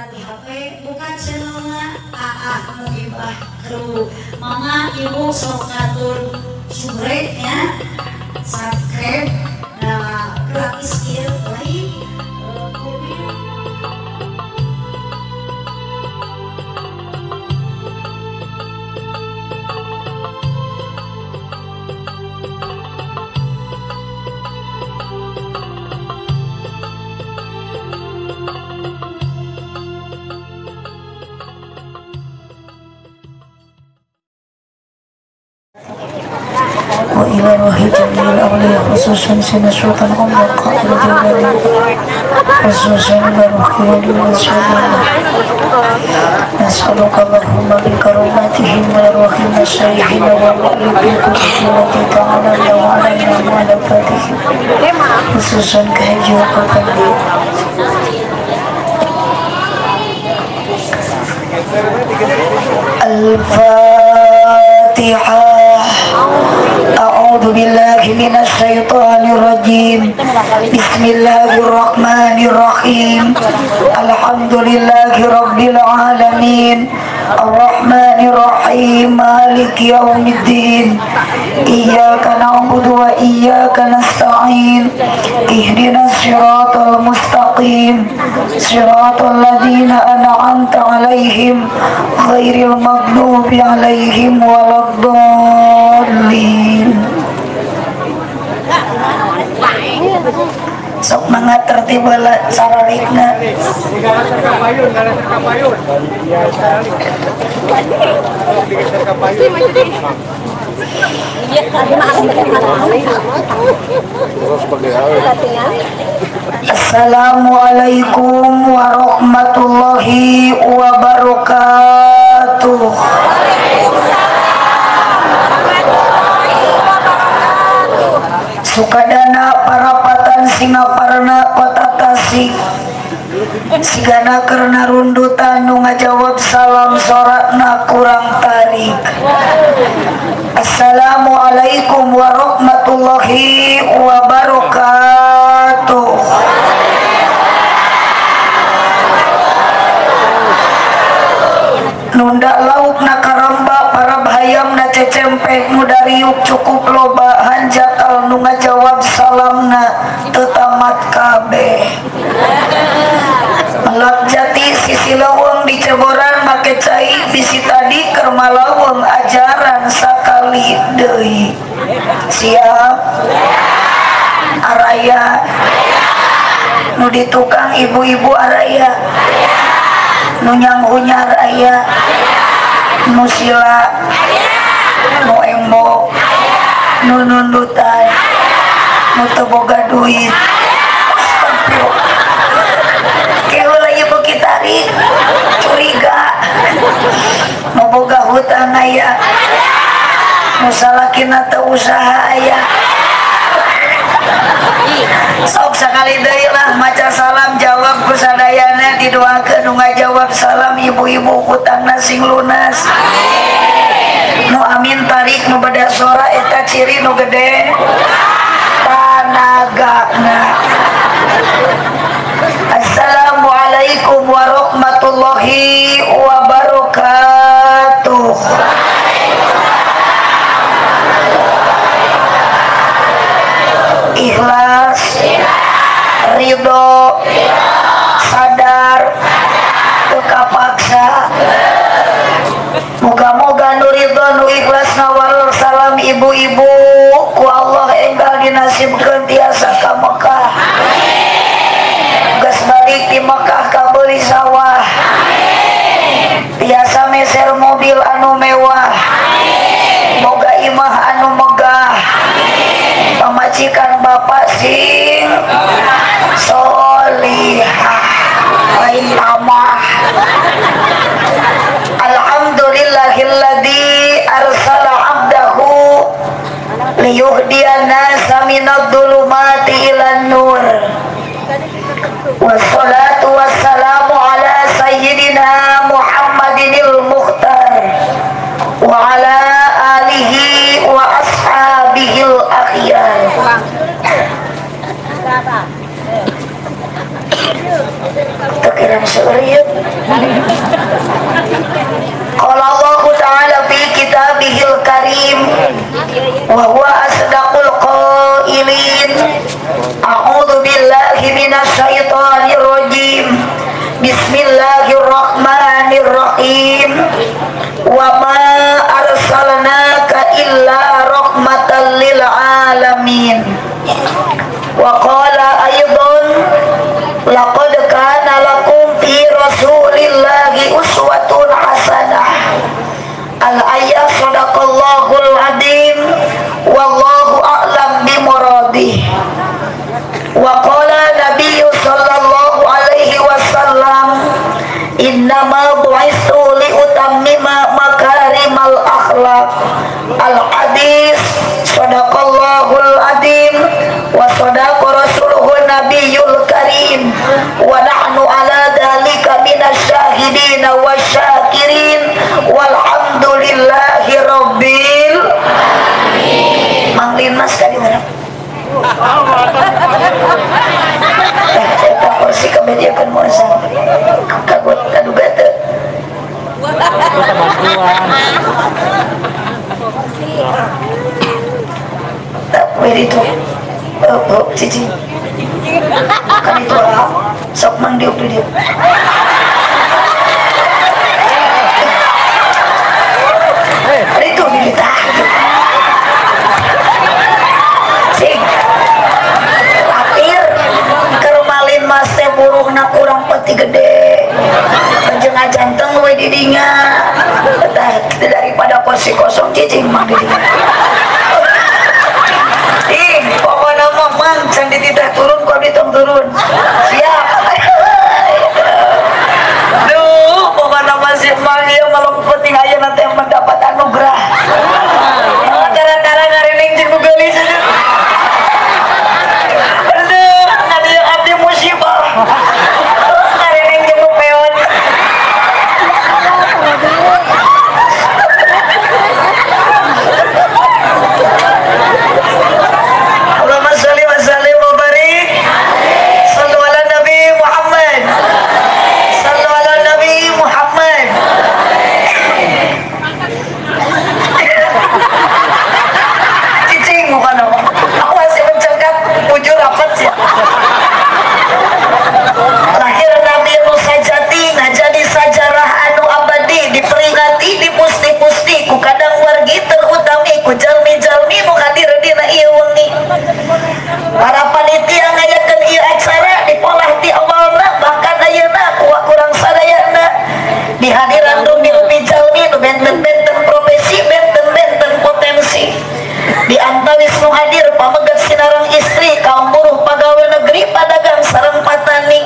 di HP bukan channelnya AA Muhibah Kru. Mama ibu sok ngatur subscribe ya, subscribe. Nah gratis kieu lain وإلى روح جميع الأولياء خصوصا سيدنا سلطان عمر قائد الجبلي خصوصا إلى روح ولي الشهداء نسألك اللهم بكراماتهم وأرواح المشايخين والمؤلفين التي تعالى وعلينا مؤلفاتهم خصوصا كهجي وقفندي الفاتحة. أعوذ بالله من الشيطان الرجيم. بسم الله الرحمن الرحيم. الحمد لله رب العالمين الرحمن الرحيم مالك يوم الدين. إياك نعبد وإياك نستعين. اهدنا الصراط المستقيم صراط الذين أنعمت عليهم غير المغضوب عليهم ولا الضالين. Sok mangat tertib bala sararikna. Assalamualaikum warahmatullahi wabarakatuh. Sukadana parapatan Singaparna kota Tasik sigana karena rundutan nu ngajawab salam sorakna kurang tarik. Assalamualaikum warahmatullahi wabarakatuh. Nunda lauk nakaramba para bahayam na cecempek nu dariuk cukup loba hanjakal nu ngajawab salamna tetamat kabeh. Melak jati sisi lawang di ceboran make cai bisi tadi kermalawang ajaran sakali deui. Siap araya nu di tukang ibu-ibu araya nu nyanghunyar aya nu sila nu embok nu nundutan nu teu boga duit kewe lagi beki tarik curiga nu boga hutang aya nu salakina teu usaha aya. Sok sekali deui lah maca salam jawab ku sadayana didoakeun nu ngajawab salam ibu-ibu hutangna sing lunas. Nu amin tarik nu beda sora eta ciri nu gede tanagana. Assalamualaikum warahmatullahi wabarakatuh. Ikhlas, ridho, sadar, teka paksa. Moga-moga nu ridho nu ikhlas nawal salam ibu-ibu ku Allah enggal dinasibkeun tiasa ka Mekah. Geus balik di Mekah kabeuli sawah. Tiasa meser mobil anu mewah. Boga imah anu megah. Pamajikan bapak sing solihah lain tamah. Alhamdulillahilladzi arsala abdahu liyuhdiyana minadh dhulumati ilan nur. Wassalatu wassalamu ala sayyidina Muhammadinil Mukhtar wa yang seureut. Qala Allah Ta'ala fi kitabihil karim wa huwa asdaqul qailin. A'udzu billahi minasy syaithanir rajim. Bismillahirrahmanirrahim. Wa ma arsalnaka illa rahmatan lil alamin. Wa qala aydan laqad kana lakum fi rasulillahi uswatun hasanah. Al-ayat sadaqallahul azim wallahu a'lam bimuradih. Wa qala nabiyyu sallallahu alaihi wasallam innama bu'istu li utammima makarimal akhlaq. Al-hadis sadaqallahul azim wa sadaqa rasuluhun nabiyyul karim wa nahnu ala dhalika minasyahidin wasyakirin walhamdulillahi rabbil alamin. Mang Limas ka di mana? Eta kursi kabediakeun mosan. Kagot kaduga teu. Tak beri itu. Cici. Kan itu sok mang diuk di dia. Itu ditah. Sing. Akhir kerumalin mas teh buruhna kurang peti gede. Jeung ngajanteng we di dinya. Daripada kursi kosong cicing mang di dinya. Pokoknya mah mang can dititah turun kok ditong turun. Siap. Duh, pokoknya masih mang ieu malam penting ayeuna teh mendapat anugerah. Gara-gara ngarining jeung nu geulis. Aduh, ngadieu abdi musibah. Ngarining jeung nu peot. Lahir Nabi Musa Jati ngajadi sajarah anu abadi diperingati dipusti-pusti ku kadang wargi terutami ku jalmi-jalmi nu hadir dina ieu wengi. Para panitia ngayakeun ieu acara dipolah ti awalna bahkan ayeuna ku kurang sadayana di hadiran umi jalmi nu benten-benten profesi benten-benten potensi. Di antawis nu hadir pamegat sinarang istri kaum buruh pagawe negeri padagang sareng patani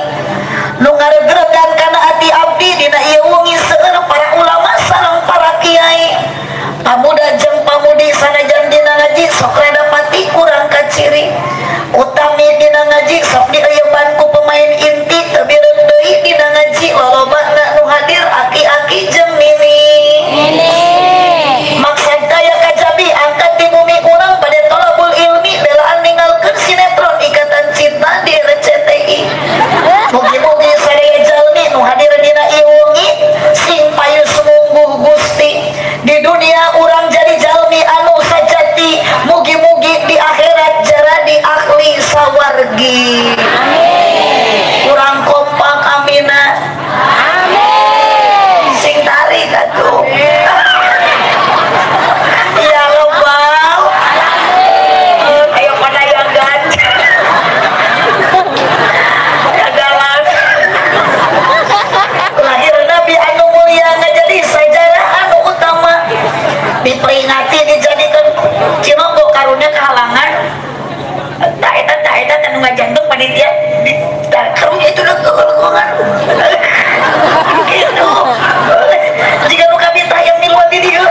nu ngaregregan kana ati abdi dina ieu wengi seueur para ulama sareng para kiai pamuda jeung pamudi sanajan dina ngaji sok rada pati kurang kaciri utami dina ngaji sok dieuyeban ku pemain inti teu bireun deui dina ngaji lolobana nu hadir aki-aki jeung nini maksud kaya kajabi angkat di bumi urang pada tolabul ilmi belaan ninggalkeun sinetron Ikatan Cinta di RCTI. Mugi-mugi sadaya jalmi nu hadir dina ieu wengi sing payu sumungguh Gusti di dunia urang jadi jalmi anu sajati mugi-mugi di akhirat jadi ahli sawargi. Amin. Urang kompak amina. Amin. Sing tarik atuh. Ya Rabbal ayo panayangan gagalan lahir Nabi anu mulia ngajadi sajarah anu utama diperingati dijadikan Cinogo karunya kehalangan tak eta anu ngajantung panitia karunya itu udah kehalangan gitu jika nu kami tayang miluan di dia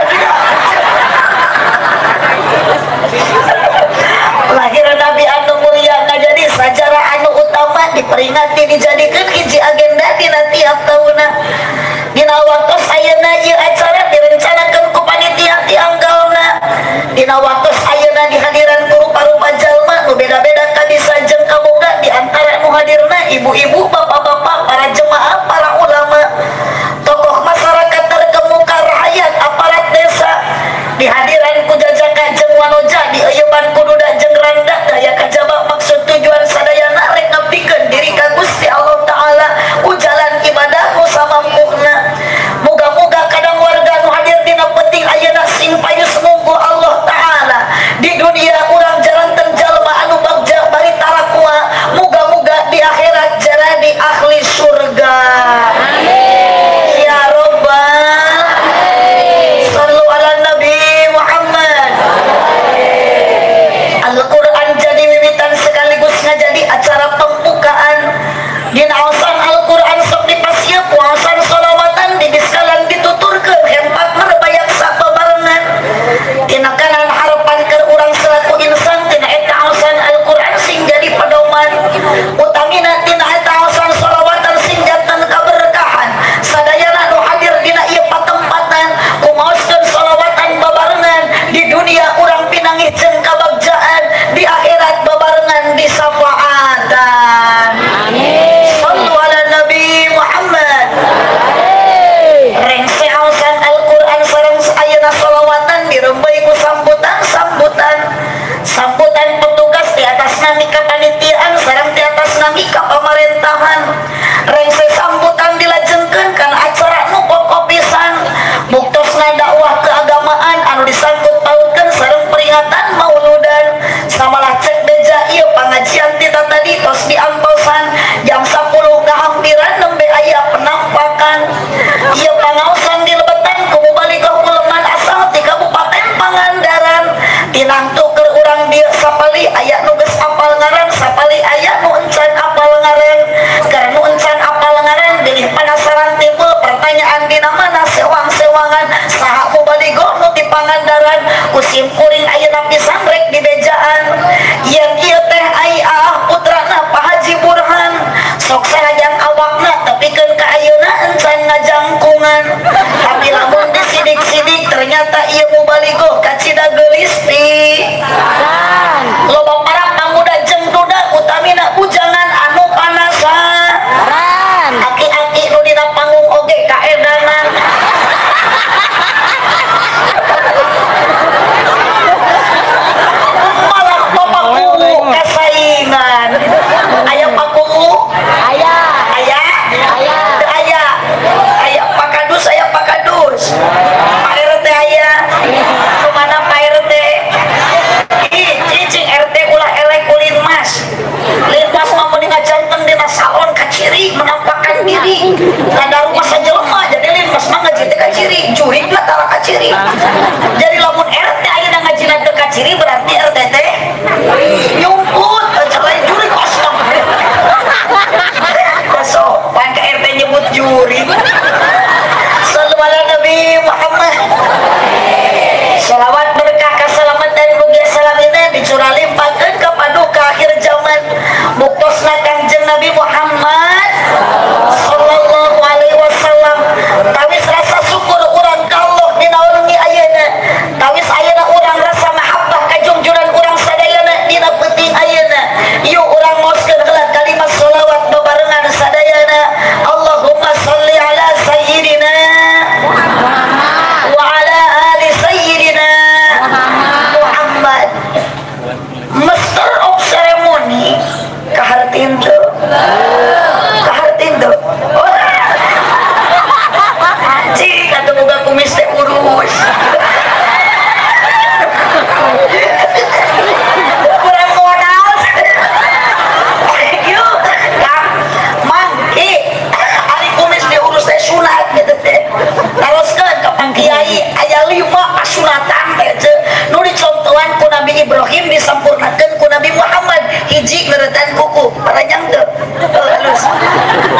lahir Nabi anu mulia ngajadi sajarah anu utama diperingati dijadikan hiji agenda dina tiap tauna dina waktu ayeuna ieu acara direncanakeun ku panitia ti anggalna dina waktu ayeuna dihadiran ku rupa-rupa jalma nu beda-beda kabisa jeung kaboga di antara nu hadir hadirna ibu-ibu, bapak-bapak, para jemaah, para ulama, tokoh masyarakat terkemuka, rakyat, aparat desa, dihadiran ku jajaka jeung wanoja, dieuyeban kududa jeung randa, daya kajaba maksud tujuan sadayana rek ngabdikeun diri ka Gusti Allah Ta'ala ku jalan ibadah nu samampuhna. Moga-moga kadang warga nu hadir dina penting ayeuna sing payus munggu Allah Ta'ala di dunia urang jaranten jalma anu bagja bari tarakwa, moga-moga di akhirat jadi ahli surga. Amin ya robbal sallu ala nabi Muhammad. Al-Quran jadi wiwitan sekaligus ngajadi acara pembukaan dina awasan Al-Quran sok dipasieun puasan sholawatan di diskalan dituturkeun hempat merbayak sababarengan tina kanan harapan keur urang selaku insan tina eta awasan Al-Quran sing jadi pedoman utamina tina eta awasan sholawatan sing janten kaberkahan sadayana nu hadir dina ieu patempatan kumaoskeun sholawatan babarengan di dunia urang pinangih jeung kabagjaan di akhirat babarengan di syafaatan. Amin. Sallu ala nabi Muhammad. Rengse awasan Al-Quran sareng ayeuna sholawatan dirembay ku sambutan petugas di atas nami kepanitiaan sareng di atas nami pemerintahan. Rengse sambutan dilajengkeun kana acara nu pokok pisan buktosna dakwah keagamaan anu disangkut pautkeun sareng peringatan mauludan samalah cek beja ieu pangajian tita tadi tos diantosan jam 10 ngahampiran nembe aya penampakan ieu pangaosan dilebetan ku mubaligh uleman asal di Kabupaten Pangandaran tinangtu keur urang dieu sapali aya nu geus apal ngaran sapali aya nu encan apal ngaran keur nu encan apal ngaran bilih penasaran timbul pertanyaan dina mana sewang-sewangan saha mubaligh nu di Pangandaran usim kuring ayeuna pisan rek di bejaan yang ieu teh ai ah putrana Pak Haji Burhan sok sanajan awakna tepikeun ka ayeuna encan ngajangkungan tapi lamun disidik-sidik ternyata ieu mubaligh kacida geulis ti loba para pamuda jeung duda utamina bujangan anu panasaran aki-aki nu dina panggung oge kaedanan malah papaku kasaingan aya pakuku aya pakadus aya pakadus Pak RT aya kemana Pak RT cicing RT ulah elek ulin mas mah mending ngajanten dina salon kaciri menampakkan diri kada rumah sajelema jadi lin mas mah ngaji teh kaciri juhing lah tara kaciri jadi lamun RT ayeuna ngajina teh kaciri berarti RT teh nyumput celai juri kosong pan ke RT nyebut juri. Sallu ala nabi Muhammad. Salawat berkah keselamatan mugia salamina dicuralimpakeun ka paduka akhir zaman buktosna Kangjeng Nabi Muhammad sallallahu alaihi wasallam. Tawis rasa syukur urang ka Allah dina wengi ayeuna tawis ayeuna urang rasa mahabbah ka junjuran urang sadayana dina penting ayeuna yuk urang maoskeun heula kalimat sholawat bebarengan sadayana Allahumma sholli ala sayyidina wa ala ali sayyidina Muhammad. Master of ceremony kahartin tuh cik atau buka kumis teh urus kurang modal yuk kang mangki ari kumis diurus teh sunat gitu teh teruskan ke pangkiai aya 5 pasunatan teh nu dicontohan ku Nabi Ibrahim disampurnakeun ku Nabi Muhammad hiji ngeuretan kuku paranjang teu halus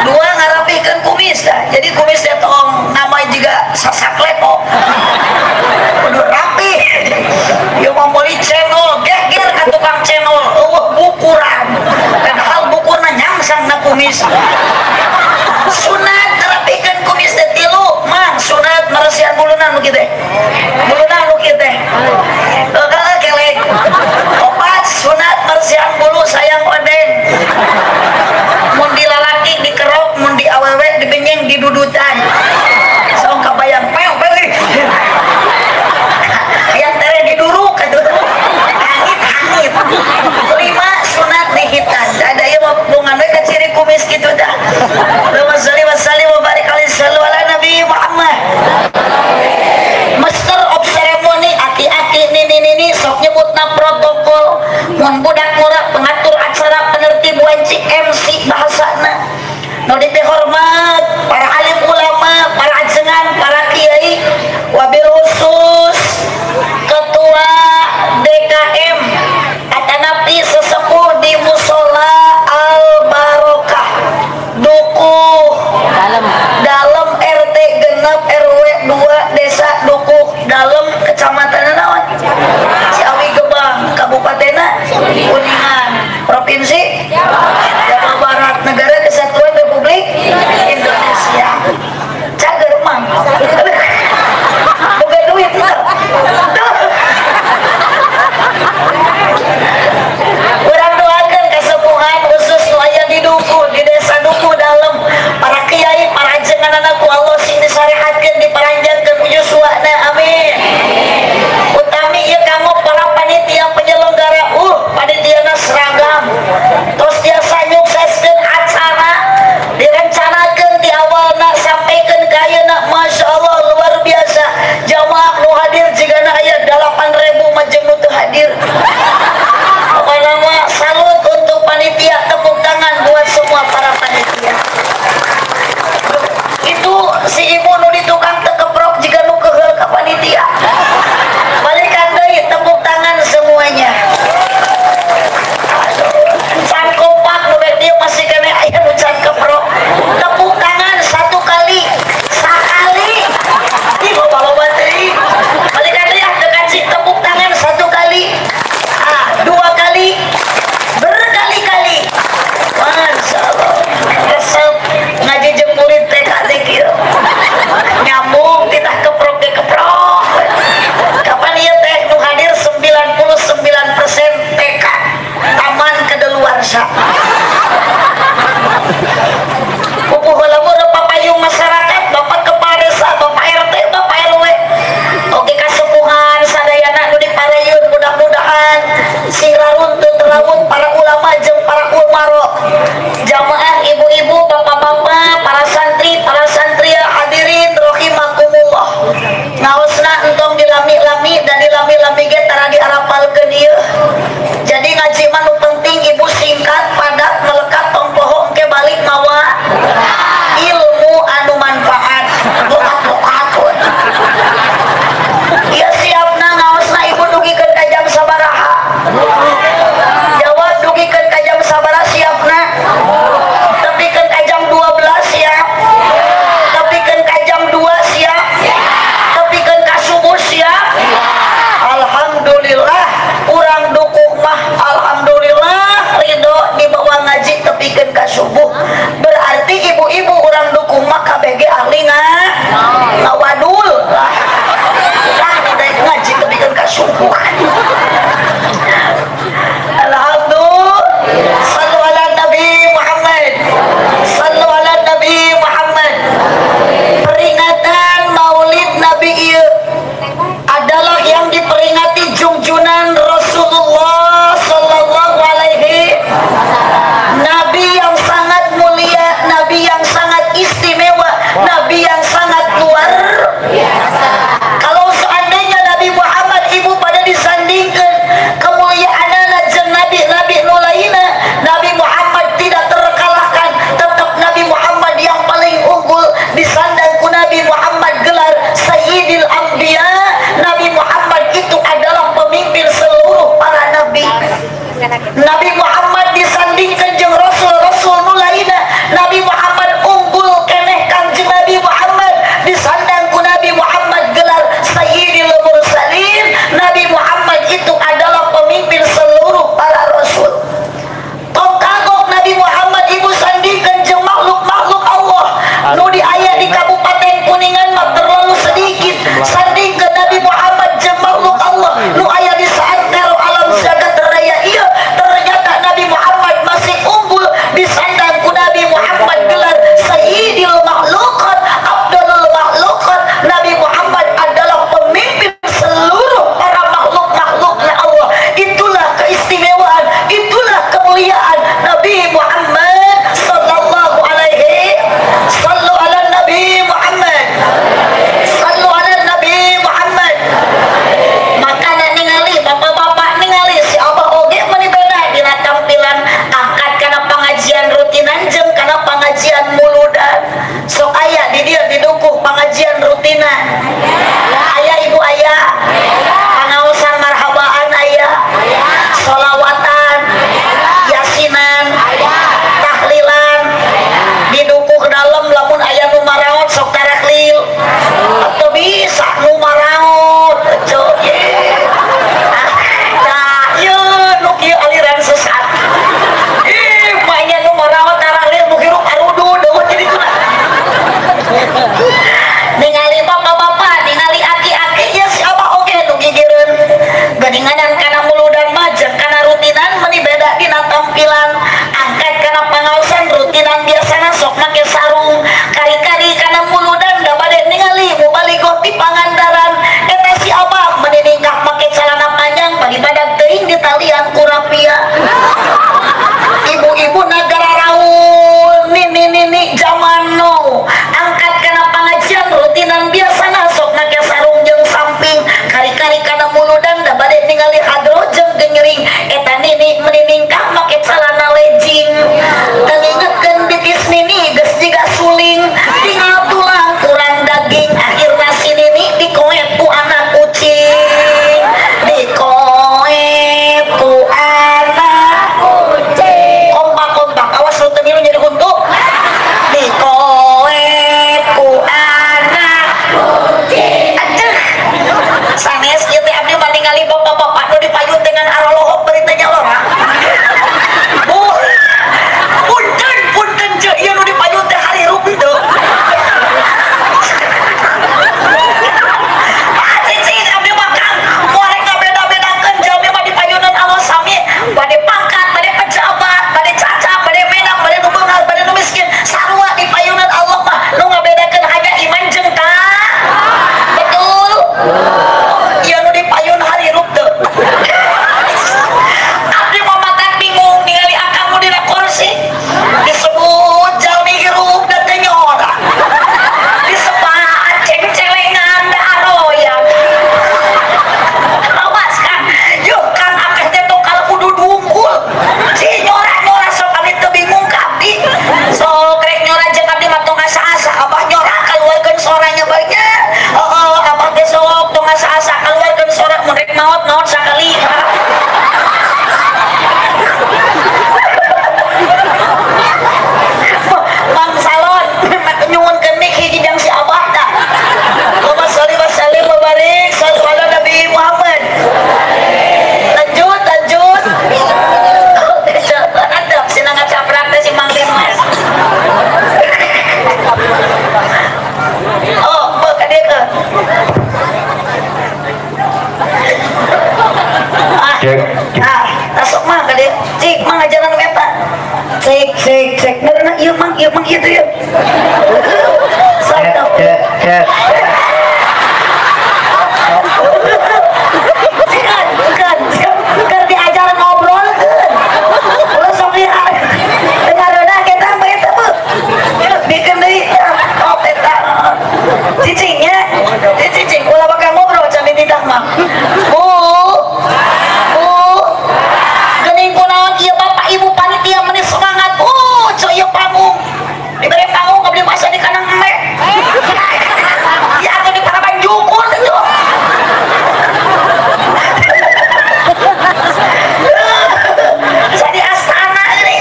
2 ngarapikeun kumis dah jadi kumis teh tong nama juga sasaklepo kudu rapi ieu mah meuli channel geger ka tukang channel bukuran padahal bukurna nyangsangna kumis sunat rapikeun kumis teh 3 mang sunat maresian buluna nu kitu kelek 4 sunat maresian bulu sayang odeng kuring di dudutan sok kabayang pew yang tere diduruk atuh hangit lima sunat dihitan ada ieu mah bungan we ka ciri kumis kitu tah Allahumma shalli wa sallim wa barik alaihi sallu ala nabi Muhammad master of ceremony aki-aki nini sok nyebutna protokol mun budak murah pengatur acara penertib wancik MC bahasana nu dihormat para alim ulama para ajengan para kiai wabil khusus ketua DKM atanapi sesepuh di musola Al Barokah Duku dalam RT genep RW 2 desa Duku dalam kecamatan naon Ciawi Gebang Kabupaten Kuningan Provinsi Jawa Barat Negara Kesatuan Republik Indonesia cager mang boga duit urang doakeun kasepuhan khusus nu aya di Duku di desa Duku dalam para kiai para ajenganna ku Allah sing disarehatkeun diparanjangkeun ujuswana amin utami ieu kanggo para panitia penyelenggara panitiana seragam tos tiasa nyukseskeun acara direncanakeun di awalna sampaikeun ka ayeuna Masya Allah luar biasa jamaah nu hadir jigana aya 8.000 mah jeung nu teu hadir pokona mah salut untuk panitia tepuk tangan buat semua para panitia itu si ibu nu di tukang teu keprok jika nu keheul ka panitia balikan deui tepuk tangan semuanya can kompak nu bek dieu masih kene aya nu can keprok tepuk tangan satu kali sakali ih loba-loba teuing balikan deui dekasi tepuk tangan satu kali dua kali berkali-kali Masya Allah resep ngaji jeung murid TK teh kieu Ya. Kan diajar ngobrol ulah sok lihat dengarna kita mah eta mah bikin deui oh eta cicingnya cicing ulah bakal ngobrol can dididak mah bu geuning kunaon ieu bapak ibu panitia meuni semangat coy ieu panggung diberi panggung ngabdi masa di kanang eme ya atuh di paraban jukun itu jadi astana ini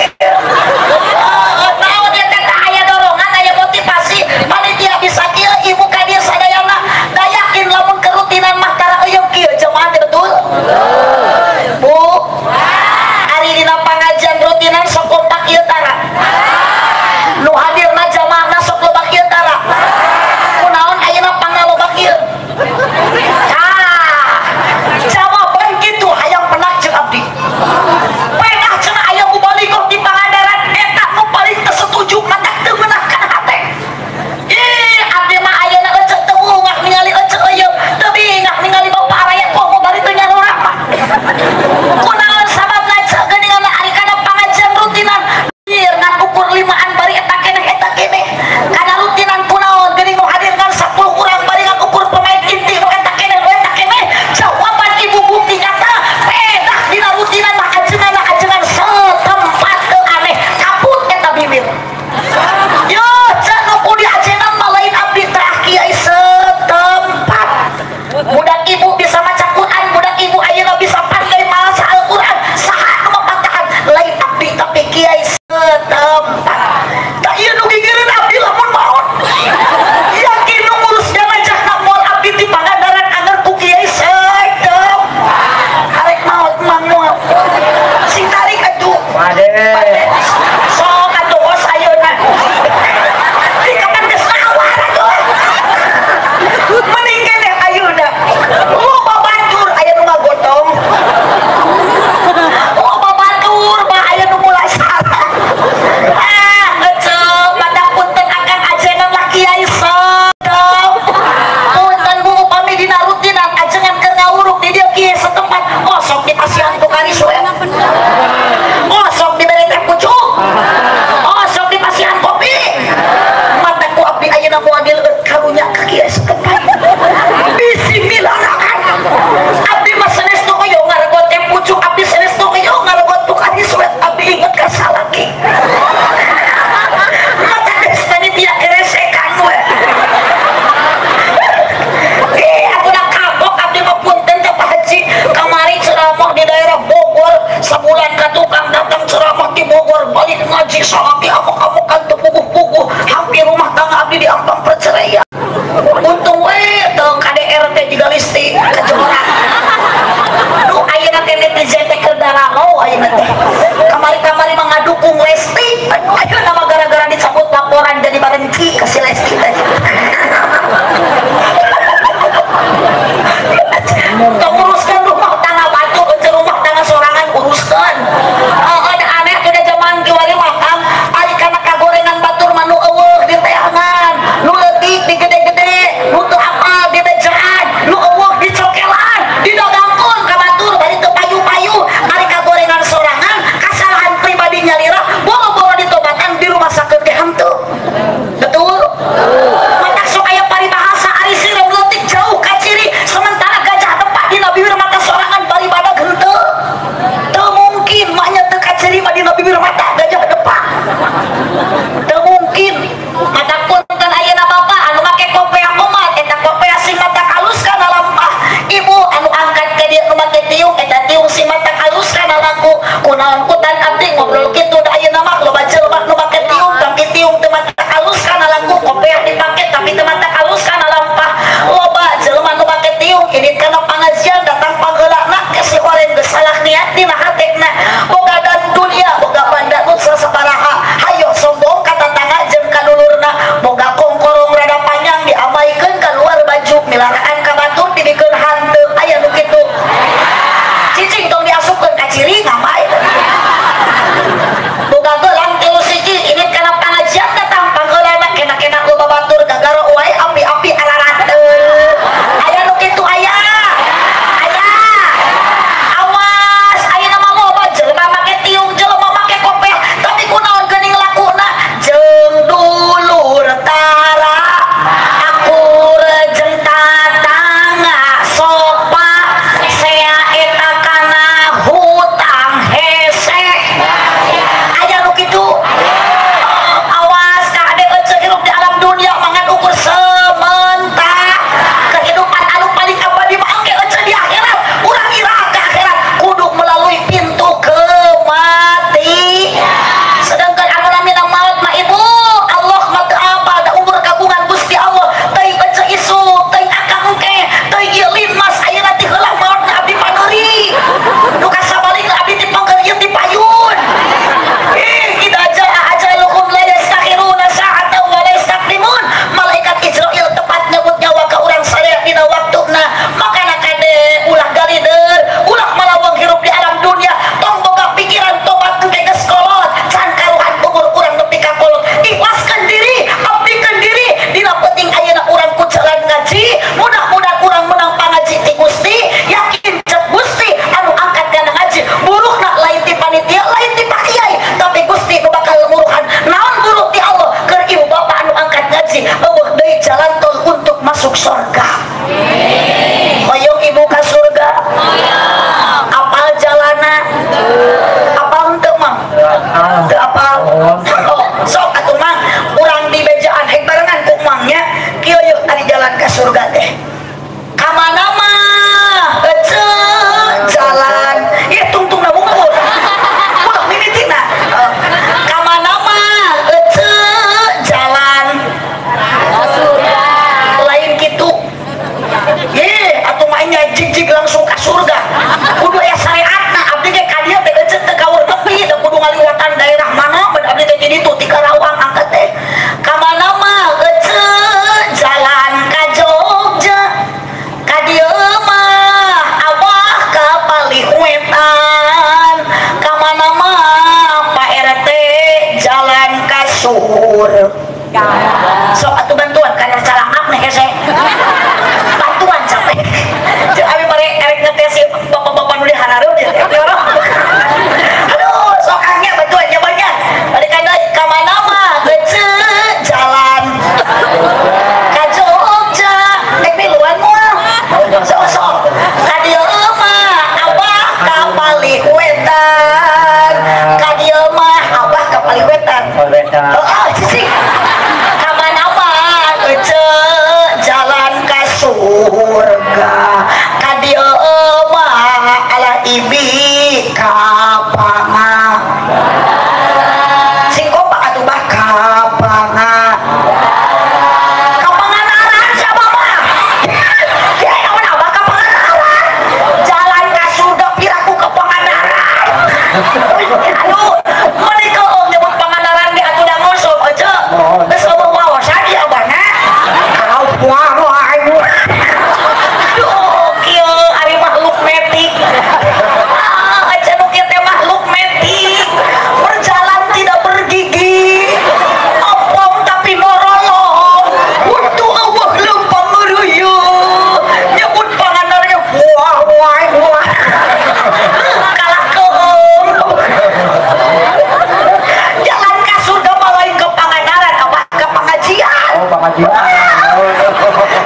naon ya teh aya dorongan aya motivasi panitia bisa kieu ibu ka dieu sadayana da yakin lamun kerutinan mah tara euyeum kieu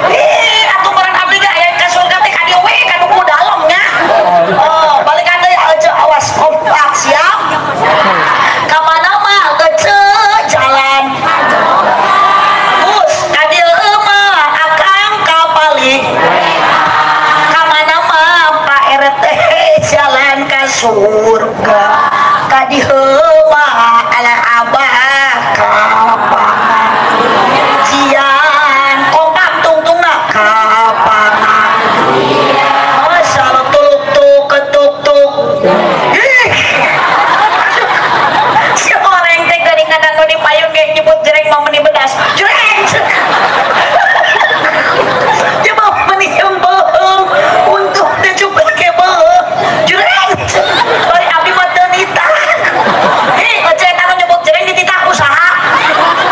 Ih, atuh meureun abdi ge aya ka surga teh ka dieu we ka nu dalem nya. Oh, balikan deui aja awas kompak siap. Ka mana mah geuceu jalan. Bus ka dieu mah akang kapalik. Ka mana mah Pak RT jalan ka surga. Ka dieu mah ala abah kapal. Jian kompak tungtungna kapangan. Masalah tuluk-tuk ketuk-tuk. Ih. Si orang teh geuningan anu dipayun ge nyebut jereng mah meuni bedas. Jereng. Coba meuni beung untuk teh coba ke beung. Jereng. Bari abdi mah teu nitah. Ih, ngecek anu nyebut jereng dititah usaha.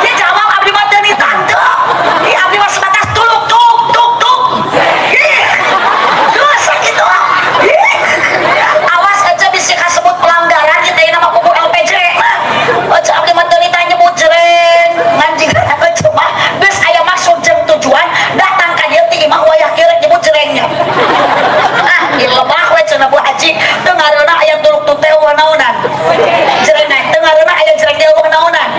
Dia jawab abdi mah teu nitah teu. Ih, abdi mah sebatas tuluk-tuk tuk-tuk. Ih. Terus sakitu. Ih. Awas aja bisa kasebut pelanggaran kita ini nama kuku LPJ. Aja abdi mah teu nitah nyebut jereng. Ngan jiga aja mah geus aya maksud jeung tujuan datang ka dieu teh imah wayah kirek nyebut jerengnya. Ah, ieu lebah we cenah Bu Haji, teu ngareuna aya tuluk-tuk teh eueuh naonan. Jerengna teu ngareuna aya jereng teh eueuh naonan.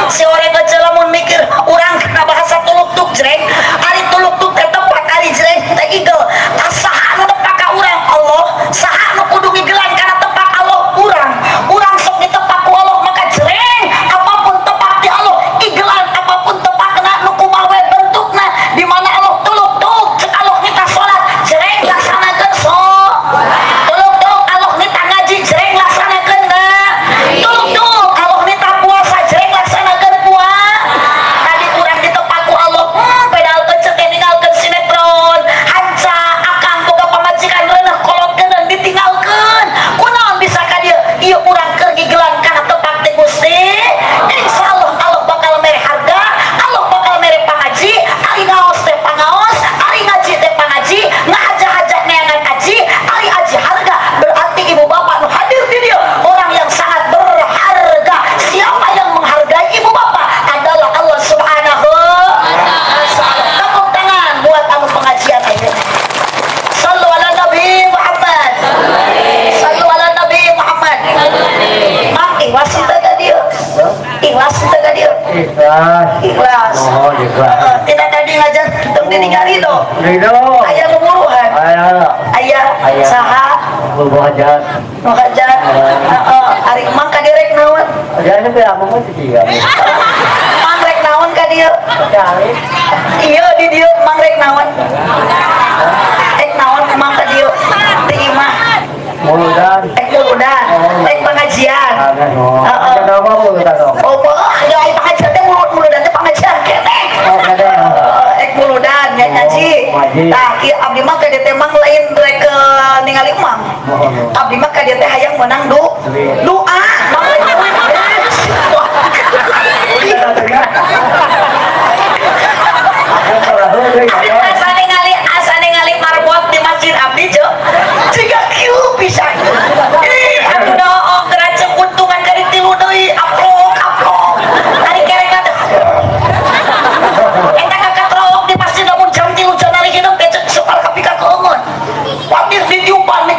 Si orang kecil lamun mikir urang kana bahasa tuluk-tuk jereng, ari tuluk-tuk teh tepat ari jereng teh igel. Saha anu tepak ka urang Allah, saha anu kudu ngigelan kana tepak Allah urang. Urang sok ditepak ku Allah maka jereng apapun tepak di Allah, igelan apapun tepakna nu kumaha we bentukna, di mana Allah tuluk-tuk cek Allah nita salat, jereng laksanakeun sok. Tuluk-tuk Allah nita ngaji, jereng laksanakeun da. Tuluk-tuk Allah nita puasa, jereng laksanakeun puasa. Tadi urang ditepak ku Allah, pedal kecet teh ninggalkeun sinetron, hanca akang boga pamajikan leuneuh kolot geuneun ditinggalkeun. Kunaon bisa ka dieu? Ieu urang keur gigelan kana tepak teh Gusti. Insyaallah Allah bakal mere harga, Allah bakal mere pangaji, ari ngaos teh pangaos, ari ngaji teh pangaji, ngahaja-haja neangan aji, ari aji harga. Berarti ibu bapak nu hadir di dieu orang yang sangat berharga. Siapa yang menghargai ibu bapak adalah Allah Subhanahu wa taala. Tepuk tangan buat anu pengajian ini. Sallu ala Nabi Muhammad. Sallu ala Nabi Muhammad. Mang ikhlas teh ka dieu. Ikhlas teh ka dieu. Ikhlas. Ikhlas. Oh, ikhlas. Tidak tadi ngajar tong ditinggali do. Ridho. Aya lumuruhan. Aya. Aya saha Berwajat. nu hajat. Ari emang ka direk naon? Jadi be aku mah tiga. Mang rek naon ka dieu? Kali. Iya di dieu mang rek naon? Rek naon emang ka dieu? Teu imah. Muludan. Muludan. Rek pengajian. Ada no. Ada nama muludan no. Oh, ya ai pengajian teh muludan teh pengajian keneh. Oh, ada. Ek muludan nya ngaji. Tah kieu abdi mah ka dieu teh mang lain rek ningali emang. Abdi mah ka dieu teh hayang menang doa. Mang lain duit. Asa ningali marbot di masjid abdi jo. Jiga kieu pisan. Atuh doa geracep untungan kali 3 deui aplok. Ari kerek ada. Eta kakatrok di masjid lamun jam 3 janari hideung teh sokal kapika keungeun. Padir ditiupan nih.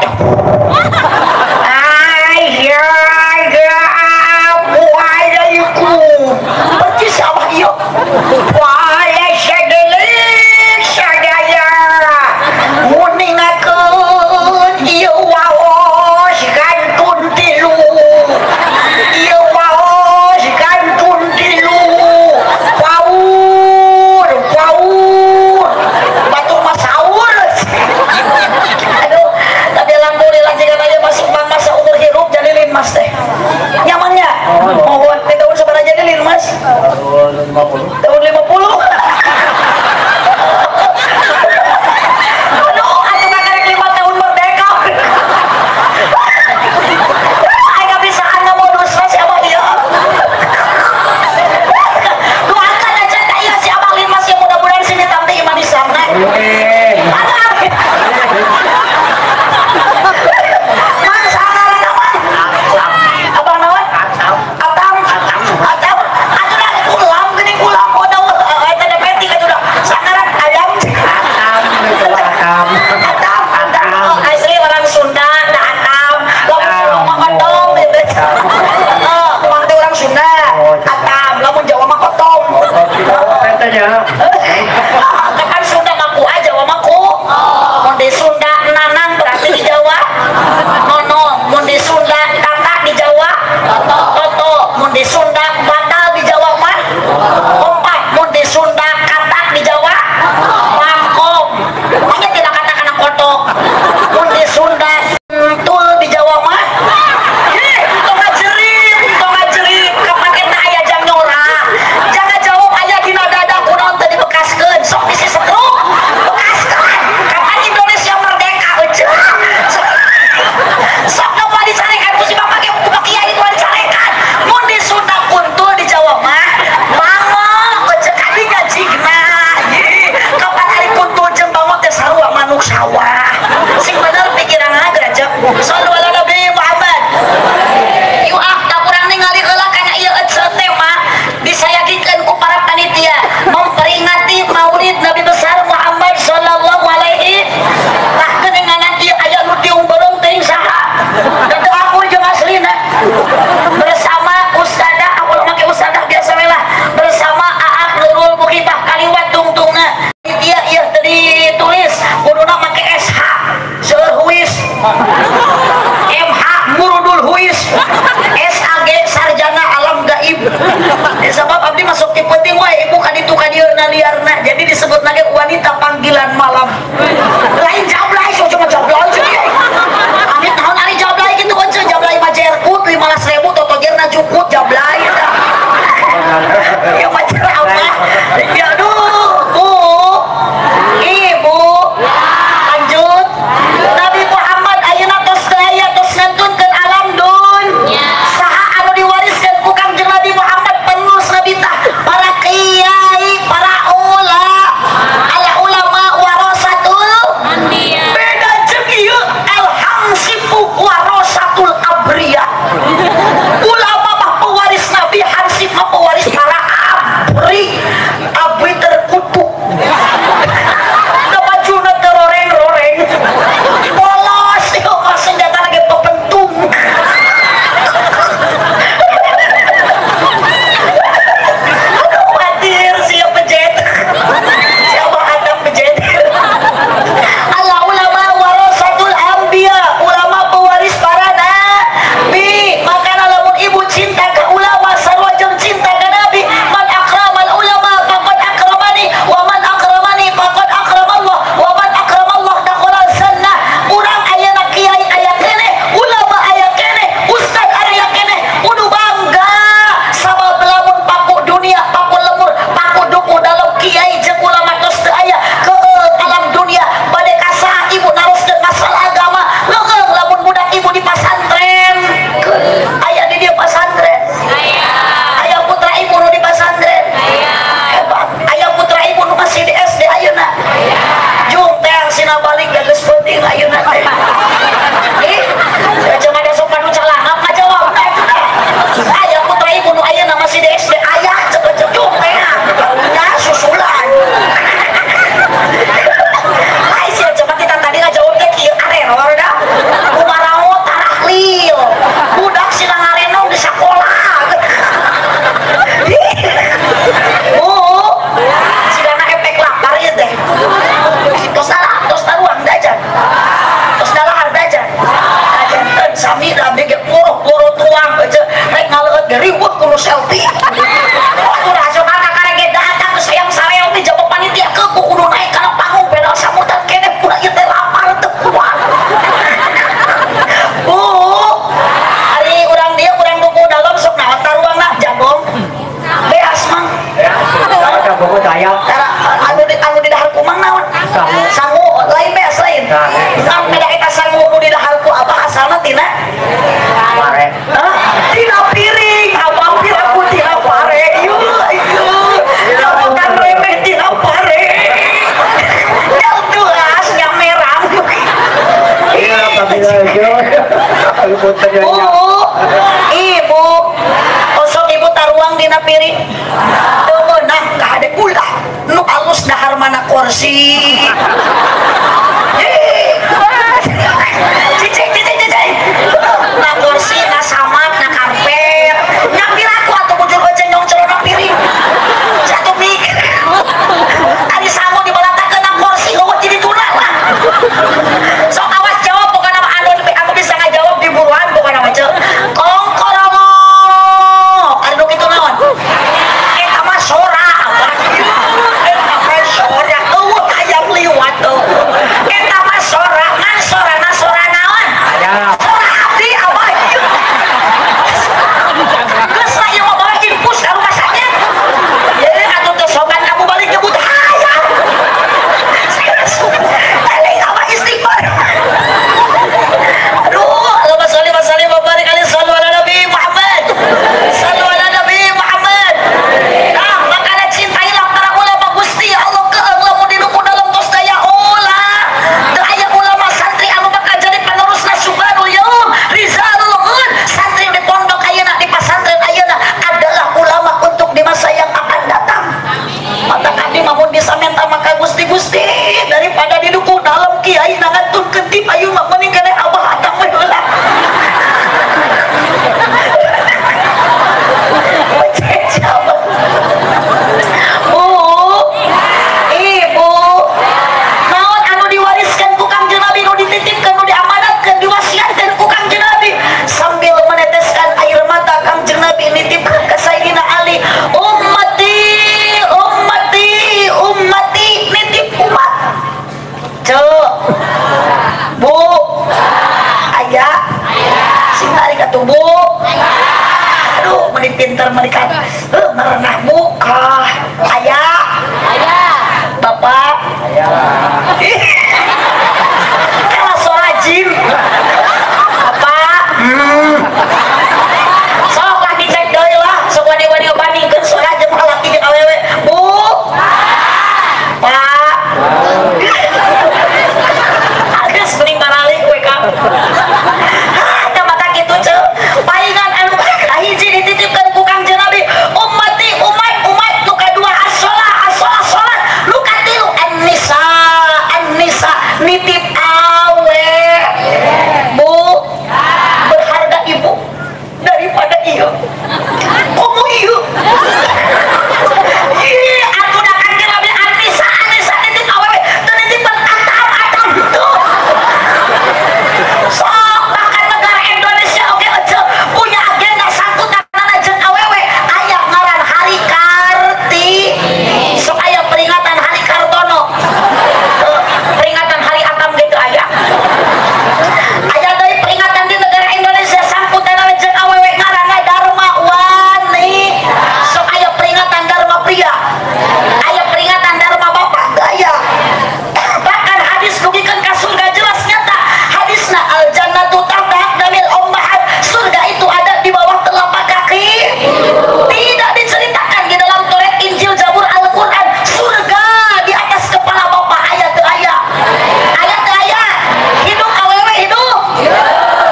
Ai ya. Kan Sunda maku aja maku. Mun di Sunda nanang berarti di Jawa nono, mun di Sunda tata di Jawa toto, mun di Sunda batal di Jawa mah kompak, mun di Sunda katak di Jawa mangkok. Makanya tidak katakan kotok. Mun di Sunda tul di Jawa mah tonga jerit kapan kita aya jam nyora. Jangan jawab aya dina dada kunaon teu dibekaskeun. Sok bisi setruk bekaskeun. Kapan Indonesia merdeka eueuh. Sok napa dicarekan ku si Bapak ge ku kiai ku dicarekan. Mun di Sunda kuntul di Jawa mah mangol eueuh kadinya jigna. Kapan ari kuntul jeung bangot teh sarua manuk sawah. Sing bener pikiranna gerejek. Sallu ala Nabi Muhammad. Yuk tak kurang ningali heula kana ieu eceut teh mah disayagikeun ku para panitia memperingati Maulid Nabi besar Muhammad sallallahu alaihi lahkeun dengan ieu aya nu tiung beureum teuing saha. Teu aku jeung aslina. Bersama Ustadzah, aku make Ustadzah biasa we lah. Bersama Aak Nurul Mukhibah kaliwat tungtungna. Panitia ieu teu ditulis kuduna make SH. Seueur huis. MH Murudul Huis. SAG Sarjana Alam Gaib. Sebab abdi masuk ti penting wae ibu kaditu kadieuna liarna. Jadi disebut lagi wanita panggilan malam. Lain jablay, so cuma jablay jadi. Amit naon ari jablay kitu eueuh jablay mah jerkut 15.000 totogerna cukut jablay eta. Ya macam apa? Ya aduh, Bu. Ibu. Lanjut. Nabi Muhammad ayeuna tos teu aya tos ngantunkeun alam dun. Saha anu diwariskeun ku Kangjeng Nabi Muhammad penulis Nabi tah para kiai, para ulama warasatul anbiya. Beda jeung ieu al-hamsifu warasatul abriya. Ulama mah pewaris Nabi, hansif mah pewaris para abri. Abri terkutuk. Da bajuna teroreng-roreng. Polos ieu mah senjata lagi pepentung. Khawatir siap pejet. Siapa Adam pejet. Allah ulama warasatul anbiya. Ulama pewaris para nabi. Makanya lamun ibu cinta ke ulama sarua jeung cinta ke nabi. Man akramal ulama faqad akramani wa man akramani faqad akramallah wa man akramallah dakhala jannah. Urang ayeuna kiai aya kene, ulama aya kene, ustad aya kene, kudu bangga. Sabab lamun paku dunia, paku lemur, paku duku dalam kiai jeung ulama tos teu aya ke alam dunia bade kasaha ibu naroskeun masalah agama. Leung lamun budak ibu di pasantren. Aya di dieu pasantren. Aya putra ibu nu di pasantren. Hebat. Aya putra ibu nu masih di SD ayeuna. Jung teh sina balik da geus penting ayeuna teh. Ih, jeung ada sopan nu calangap ngajawab teh. Aya putra ibu nu ayeuna masih di SD aya ceuk jung teh. Ya susulan. Ai sia coba kita tadi ngajawab teh kieu areror da. Kumarao tarahlil. Budak sila ngarenong di sakola. Sidana efek lapar ieu teh. Tos taruang dajan. Tos dalahar dajan. Dajan sami da abdi ge poro tuang eueuh rek ngaleueut ge riweuh kudu selfie. Atuh rasokan karege datang ke sayang sareo teh jaba panitia ke kudu naik kana panggung pedal samutan kene pura ieu teh lapar teu kuat. Bu, hari urang dia urang duku dalam sok naon taruangna jagong. Beas mang. Ada buku daya. Anu di dahar kumang naon? Sangu lain beas lain. Sampai da eta sangu nu di dahar ku apa asalna tina? Pare. Hah? Tina piring. Abang tina ku tina pare. Ieu. Bukan remeh tina pare. Yang tuas yang merah. Iya, tapi aja. Aku punten ya. Ibu, osok ibu taruang dina piring. Teu meunang ka hade ulah. Nu alus dahar mana kursi. Cicing. Na kursi, na samak, na karpet. Nya piraku atuh bujur ojeng nyong celana piring. Jatuh mikir. minta maka Gusti daripada didukung dalam kiai nangantun ketip ayu mah mending kene abah atang we heula. Bu, Ibu, naon anu diwariskan ku Kangjeng Nabi nu dititipkeun nu diamanatkeun diwasiatkeun ku Kangjeng Nabi sambil meneteskan air mata Kangjeng Nabi nitipkeun ka Sayyidina Ali, ummati nitip umat. Cek. Bu. Aya. Sing hari katu Bu. Aduh, meni pinter meni kan. Merenah Bu kah. Aya. Bapak. Kalau soal jin. Bapak. Sok lah dicek deui lah. Sok wani-wani bandingkeun soal jeung laki jeung awewe. Bu. Pak. Agus mending baralik we Kang. Tah mata kitu ceu. Palingan anu hiji dititipkeun ku Kangjeng Nabi, ummati umat nu kadua as-shalah nu katilu an-nisa nitip awe. Bu, berharga ibu daripada ieu. Komo ieu. Ih, atuh da Kangjeng Nabi an-nisa nitip awe, teu nitipkeun atam tuh. Sok bahkan negara Indonesia oge ece punya agenda sangkutanana jeung awewe aya ngaran Hari Karti. Sok aya peringatan Hari Kartono. Peringatan Hari Atam gitu aya. Aya deui peringatan di negara Indonesia sangkutanana jeung awewe ngaranna Dharma Wani. Sok aya peringatan Dharma Pria. Aya peringatan Dharma Bapak gaya. Bahkan hadis nugikeun ka surga jelas nyata. Hadisna al jannatu tahta aqdamil ummahat. Surga itu ada di bawah telapak kaki. Tidak diceritakan di dalam Taurat, Injil, Zabur, Al-Qur'an. Surga di atas kepala bapak ayat teu aya. Ayat teu aya. Hidup awewe hidup.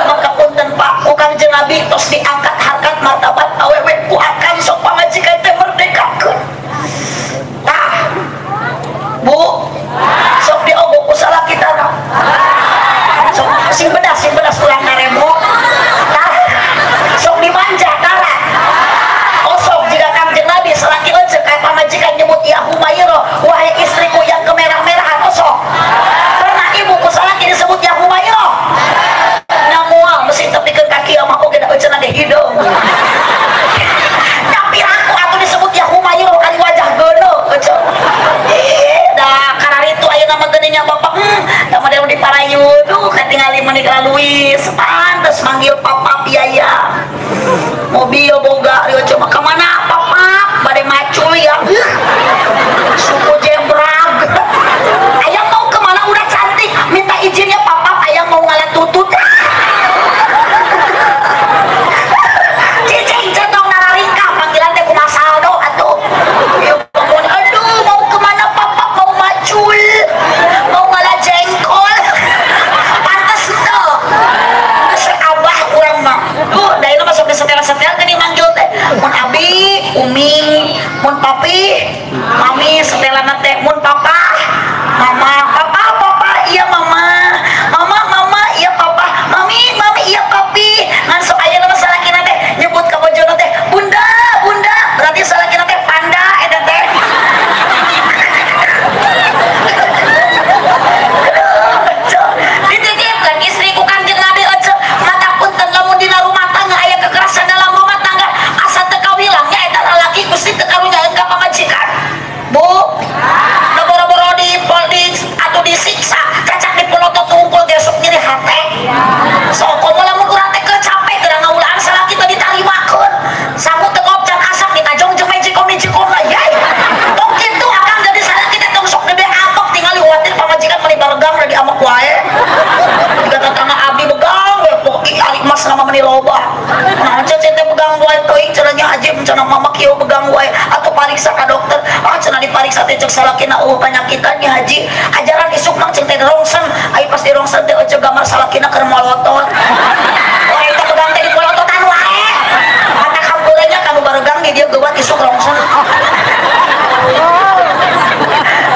Maka punten Pak, ku Kangjeng Nabi tos diangkat harkat martabat awewe ku akan sok pamajikan teh merdekakeun. Tah. Bu. Sok diogok ku salakitana. Sok sing bedas ulang naremo. Tah. Sok dimanja tara. Osok jika Kangjeng Nabi salaki ece ka pamajikan nyebut ya Humairah, wahai istriku yang kemerah-merahan osok. Pernah ibu ku salaki disebut ya Humairah. Namual mesti tepikeun kaki mah oge da ece ge hideung. Tapi aku atuh disebut ya Humairah kali wajah geuneuh ece. Da kararitu ayeuna mah geuning bapak da model di Parayun duh katingali menik laluis pantes manggil papa biaya. Mobil boga dia coba kemana papa bade macul ya suku jebrag ayam mau kemana udah cantik minta izinnya papa ayam mau ngalah tutut cicing cendong nararika panggilan teh kumaha saldo atuh aduh mau kemana papa mau macul mau ngalah jengkol pantes tuh abah urang mah dari nama sok disetel-setel kan dimanggil teh mun abi, umi, mun papi, mami setelan teh mun papa, mama, papa, iya mama, mama, iya papa, mami, iya papi. Ngan sok aya nama salakina teh nyebut ka bojona teh bunda, berarti salakina teh panda eta teh. Dititipkeun istriku Kangjeng Nabi ece mata punten lamun dina rumah tangga aya kekerasan dalam rumah tangga asa teu kawilangnya eta lalaki Gusti teu karunyaeun ka pamajikan. Bu, da boro-boro di atuh disiksa cacak dipelotot tungkul gesok nyeri hate. Sok komo lamun urang teh capek teu ngaulaan salaki teu ditarimakeun. Sanggup teu ngobcan asap ditajong jeung mejikon lah yai. Tong kitu akang jadi salaki teh tong sok gede amok tingali khawatir pamajikan meni baregang da diamok wae. Jika tetangga abdi begang we poki ari mas nama meni loba. Nah cece teh begang wae teuing cenah aja cenah mama kieu begang wae atuh pariksa ka dokter. Cenah dipariksa teh cek salakina penyakitan nya haji. Ajaran isuk mah cek teh rongsen. Ai pas di rongsen teh cek gambar salakina keur molotot. Wah eta begang teh dipolototan wae. Mata kampeulenya kanu baregang di dieu geuwat isuk rongsen.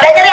Da nyeri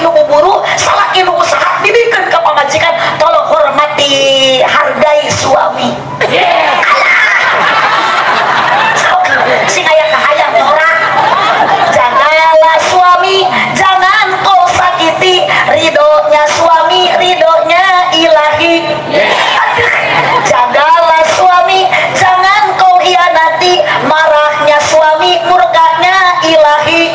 nu buru salaki nu usaha dibikin ke pamajikan tolong hormati hargai suami. Sing aya kahayang orang jagalah suami, jangan kau sakiti, ridhonya suami ridhonya ilahi. Jagalah suami, jangan kau hianati, marahnya suami murkanya ilahi.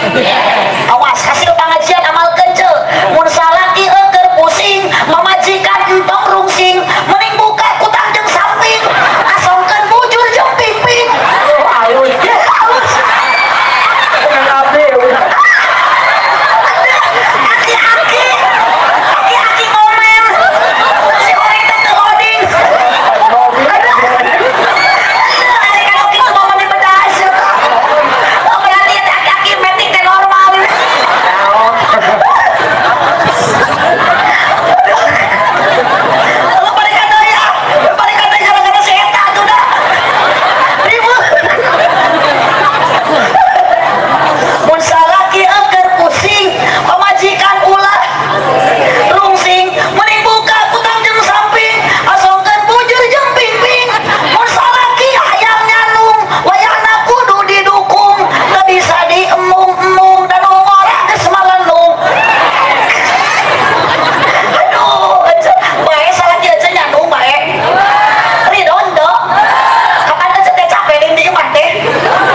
Awas hasil pengajian amal kecil mun salaki euker pusing mamajikan entong rungsing mending buka kutang jeung samping asongkeun bujur jeung piping. Halus. Nabi. Aki ngomel si orang teh teu oding. Kalau gitu mama di bedas. Oh berarti aki metik teh normal. Kalau balik daya gara-gara si eta tuh dah. Ribut. Mun salaki euker pusing pamajikan ulah rungsing mending buka kutang jeung samping asongkeun bujur jeung pingping. Mun salaki hayang nyanung wayahna kudu didukung teu bisa diemung-emung dan ngorek geus malenung. Aduh bae salaki aja nyanung bae ridho henteu kapan teh teh capek di imah teh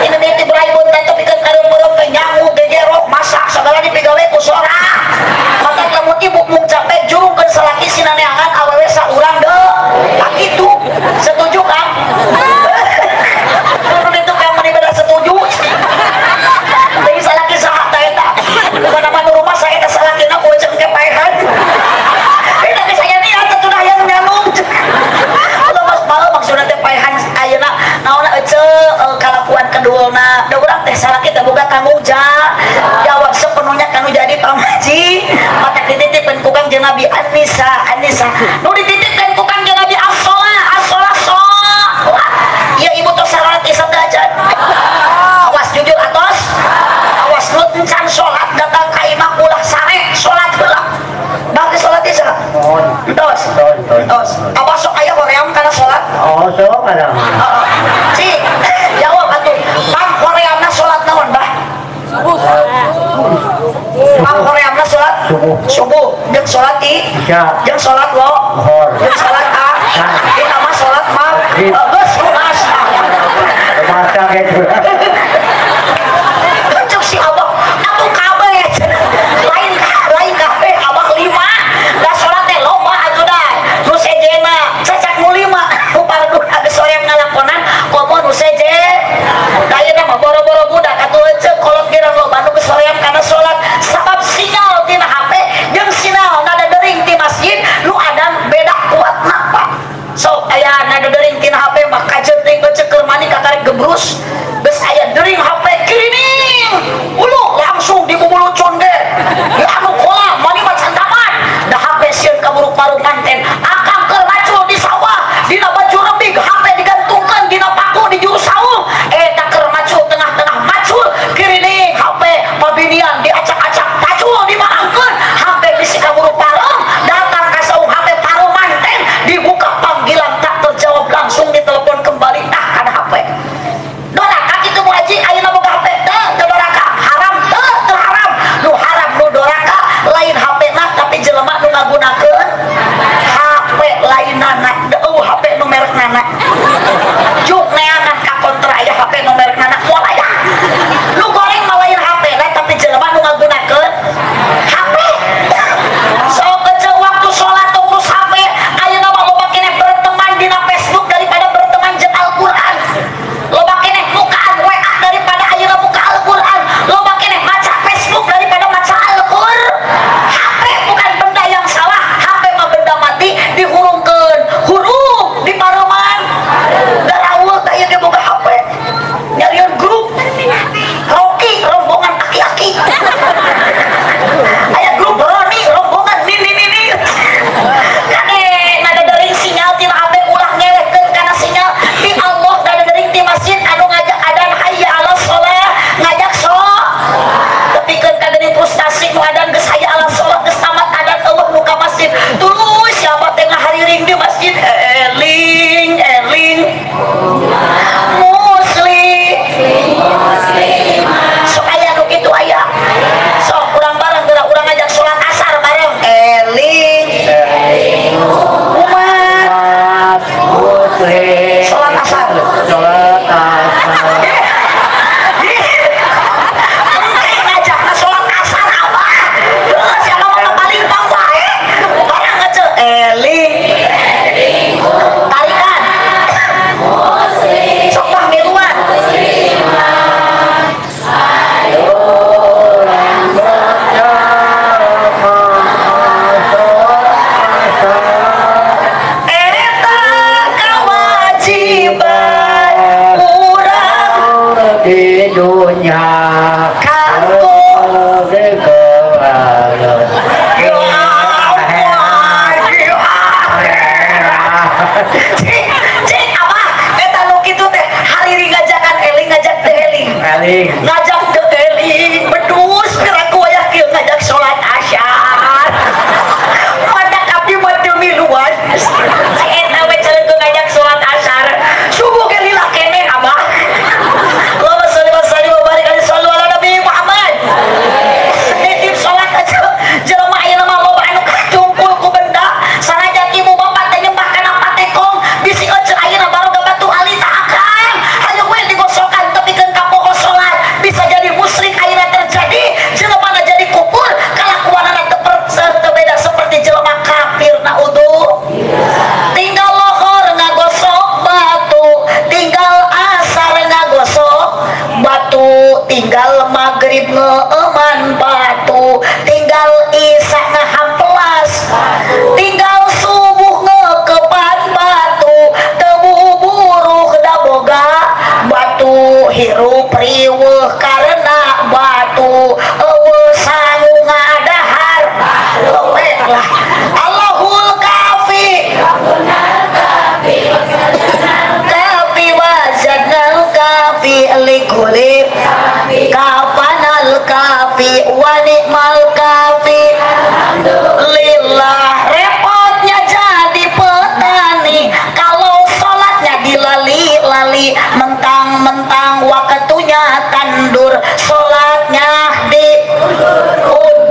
ini ti berai buntan teh pikeun kareup-reup teh nyangu gegerok masak segala dipigawe ku sora maka lamun ibu mung capek jurungkeun salaki sinaneangan awewe saurang deu tak kitu setuju Kang? Turun itu Kang meni beda setuju deui salaki saha teh eta mana-mana rumah saya teh salakina ku ceuk kepaehan eta geus aya niat atuh dah yang nyanung Allah mas bae maksudna teh paehan ayeuna naonna eceu kalakuan kedulna da urang teh salaki teh boga tanggung jawab sepenuhnya kanu jadi pamaji mata dititipkeun ku Kang jeung Nabi Anisa nu dititipkeun ku Kang jeung Nabi as-shalah ya ibu tos salat isam dajat awas jujur atos awas nu encan salat datang ka imah ulah sare salat heula bagi salat isya entos apa sok aya hoream kana salat Oh, sok ada. si jawab atuh pang horeamna salat naon bah pang horeamna salat subuh jeung salat Isya. jeung salat Zuhur. jeung salat kita mah salat maghrib geus lunas Masa gitu. cuk si abah atuh kabeh lain kabeh abah 5 da salat teh loba atuh dah nu sejena cacak nu 5 nu pardu geus hoream ngalakonan komo nu seje dayeuna mah boro-boro budak atuh ceuk kolot gerang loba nu geus hoream kana salat sabab sinyal tina HP jeung sinyal nada dering ti masjid nu ada beda kuatna Pak sok aya nada dering tina HP leuman batu tinggal isa ngahamplas tinggal subuh ngekepan batu tebu buruh da boga batu hirup riweuh karena batu eueuh sangu ngadahar lah Allahul kafi kafi wazanal kafi likulib kafanal kafi wa ni'mal kafi lillah. Repotnya jadi petani kalau sholatnya dilali-lali mentang-mentang waktunya tandur sholatnya di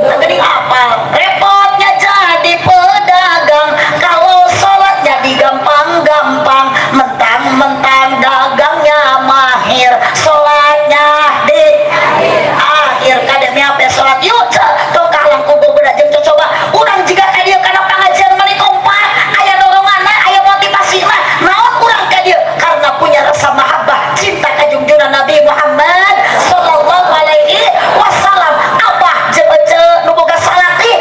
tadi apa repotnya jadi pedagang kalau sholatnya digampang-gampang mentang-mentang dagangnya mahir sholatnya di akhir kademnya apa sholat yuk tuh kalang kubu berajeng coba urang jika kadia karena pengajian mani kompak aya dorongan aya motivasi naon urang kadia karena punya rasa mahabbah cinta ka junjungan Nabi Muhammad sallallahu alaihi wasallam. Apa jeuce nu boga salaki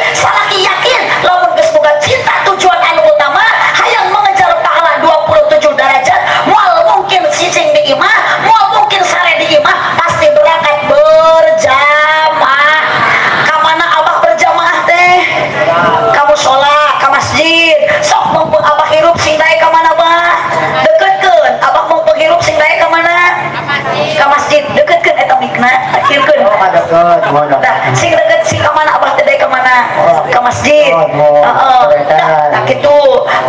yakin lamun geus boga cinta tujuan anu utama hayang mengejar pahala 27 derajat moal mungkin cicing di imah moal mungkin sare di imah pasti berangkat berjamaah. Kamana abah berjamaah teh kamu sholat ke masjid sok mumpung abah hirup sing dae ka mana bah deketkeun abah mau penghirup sing dae ka mana ka masjid deketkeun eta mikna akhirkeun dah sing deket sing ka mana abah teh dae ka mana ka masjid nah kitu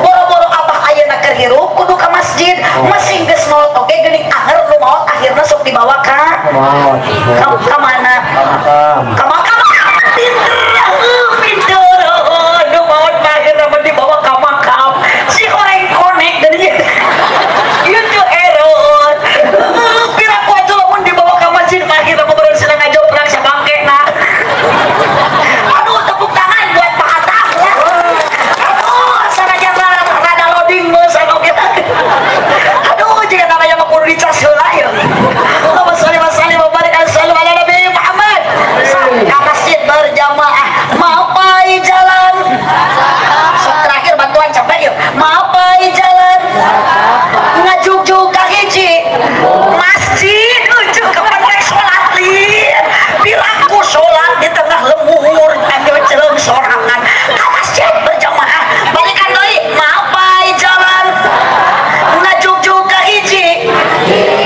boro-boro abah ayeuna keur hirup kudu ka masjid masing geus maot oge geuning anger nu maot akhirna sok dibawa ka mana ka pinter nu maot akhirna dibawa ka makam si orang konek dari itu erot pira kuat lamun dibawa ke masjid akhirna kumaha sedang ngajoprak sa bangke na aduh tepuk tangan buat Pak Hatta ya aduh sanajan rada loading meuh sana kita aduh jika namanya mah kudu dicas heula ya Allahumma shalli wa sallim wa barik ala Nabi Muhammad ka masjid berjamaah mapai jalan sok terakhir bantuan capek yuk mapai jalan ngajuk-juk ka hiji masjid ujuk kepada sholat lin bilaku sholat di tengah lemur ambil celeng sorangan ka masjid berjamaah balikan deui mapai jalan ngajuk-juk ka hiji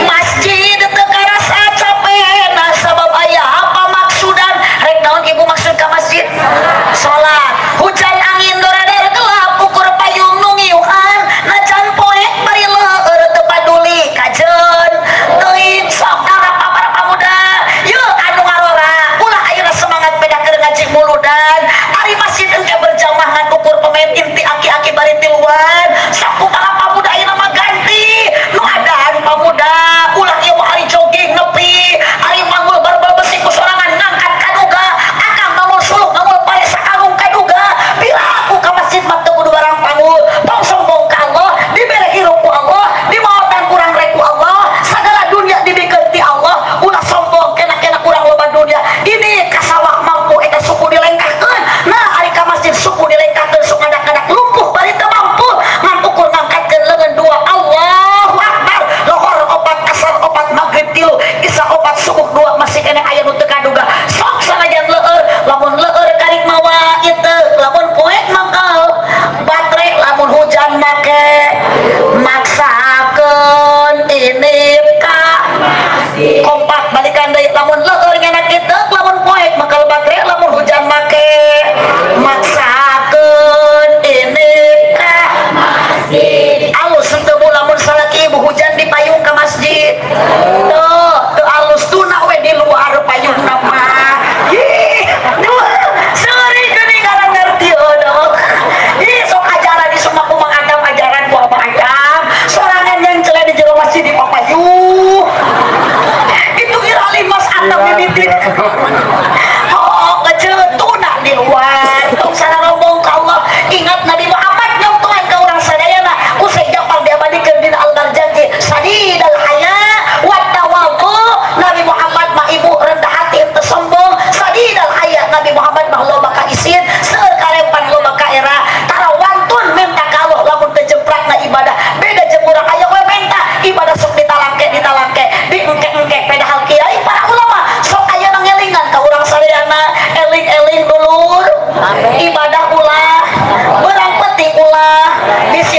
masjid teu karasa capena sabab aya apa maksudan rek naon ibu maksud ka masjid sholat hujan angin dorader gelap ukur payung nu ngiuhan najan poe bari leueur teu paduli kajeun teuing sok para pamuda yeuh anu ngarora ulah ayeuna semangat beda keur ngaji muludan ari masjid engke berjamaah ngan ukur pemain inti aki-aki bari tiluan sok para pamuda ayeuna mah ganti nu adaan pamuda ulah ieu mah ari jogging nepi ari manggul barbal besi ku sorangan ngangkat kaduga akang manggul suluk manggul pare sakalung kaduga bila aku ka masjid mah teu kudu barang panggul tong sombong ka Allah dibere hirup ku Allah dimaotan kurang rek ku Allah sagala dunia dibikeun ti Allah ulah sombong kena kurang loba dunia ini kasawak mampu eta suku dilengkahkeun nah ari ka masjid suku dilengkahkeun sok ngadak-ngadak lumpuh bari teu mampu ngan ukur ngangkatkeun leungeun dua Allahu Akbar lohor opat asar opat maghrib tilu isya opat subuh dua masih kena aya nu teu kaduga sok sanajan leueur lamun leueur karik mawa itu lamun poek mangkal baterai lamun hujan make maksakeun ini ka kompak balikan deui lamun leueur ngena kitu lamun poek mangkal baterai lamun hujan make maksakeun ini ka alus teu lamun salaki ibu hujan di payung ka masjid teu alus tuna we di luar payung nama seri geuning ngaran ngerti dong sok ajaran di semua kumang adam ajaran ku abah adam sorangan yang celeh di jero masjid di papayuh itu ira limas atam mimiti oh keceutuna di luar tong sana ngomong ka Allah ingat Nabi Muhammad nyontohan ka urang sadayana usai japal diabadikeun dina al-barjanji sadidal haya wa tawadhu Nabi Muhammad mah ibu rendah hati teu sombong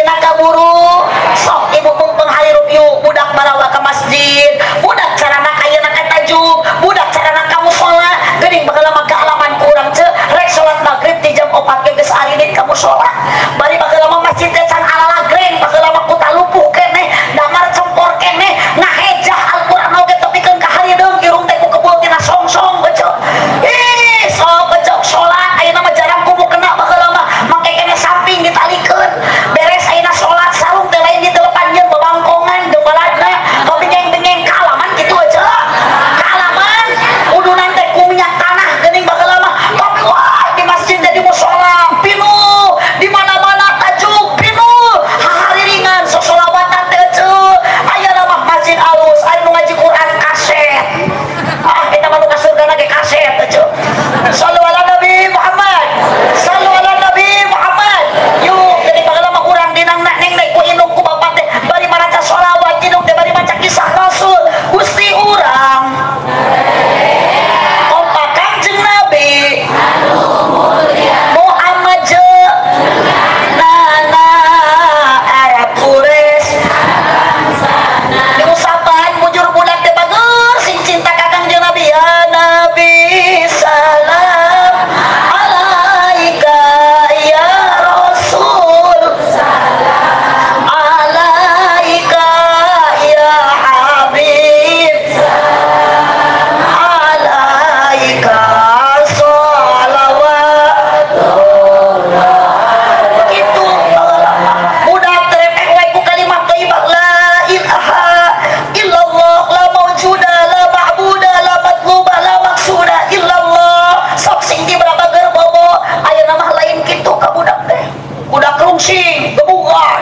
ayeuna kaburu sok ibu mumpung hari rupiu budak barawa ke masjid budak carana ayeuna ka tajuk budak carana kamu sholat geuning baheula mah kealaman kurang teu rek sholat maghrib di jam 4 ge geus arinit kamu sholat bari baheula mah masjid teh can alalagreng baheula mah kuta lupuh keneh damar cempor keneh ngahejah Al-Qur'an oge tepikeun ka harideung irung teh ku kebul tina songsong bejo ih sok bejo sholat ayeuna mah jarang kumu kena baheula mah make keneh samping ditalikeun beres ayeuna sholat sarung teh lain ditelepan jeung babangkongan gembaladna bengeng-bengeng kaalaman kitu aja kaalaman udunan teh ku minyak tanah geuning baheula mah wah di masjid teh di mushola pinuh di mana-mana tajuk pinuh hahariringan sok sholawatan teh ceu ayeuna mah masjid alus aya nu ngaji Quran kaset eta mah nu ka surgana ge kaset ceu sallu ala nabi Muhammad sallu ala nabi Muhammad yuk jadi baheula mah urang dinangna neng ku indung ku bapak teh bari maraca sholawat indung teh bari maca kisah Rasul Gusti urang kompak Kangjeng Nabi Muhammad je nana Arab Quraisy diusapan mujur budak teh bagus sing cinta ka Kangjeng Nabi ya Nabi salam alaika ya Rasul salam alaika ya Habib salam alaika sholawat itu budak terepek wae ku kalimat thayyibah la ilaha illallah la maujuda la ma'buda la matluba la maqsuda illallah sok sing di barabager bobo ayeuna mah lain kitu ka budak teh budak rungsing gebugan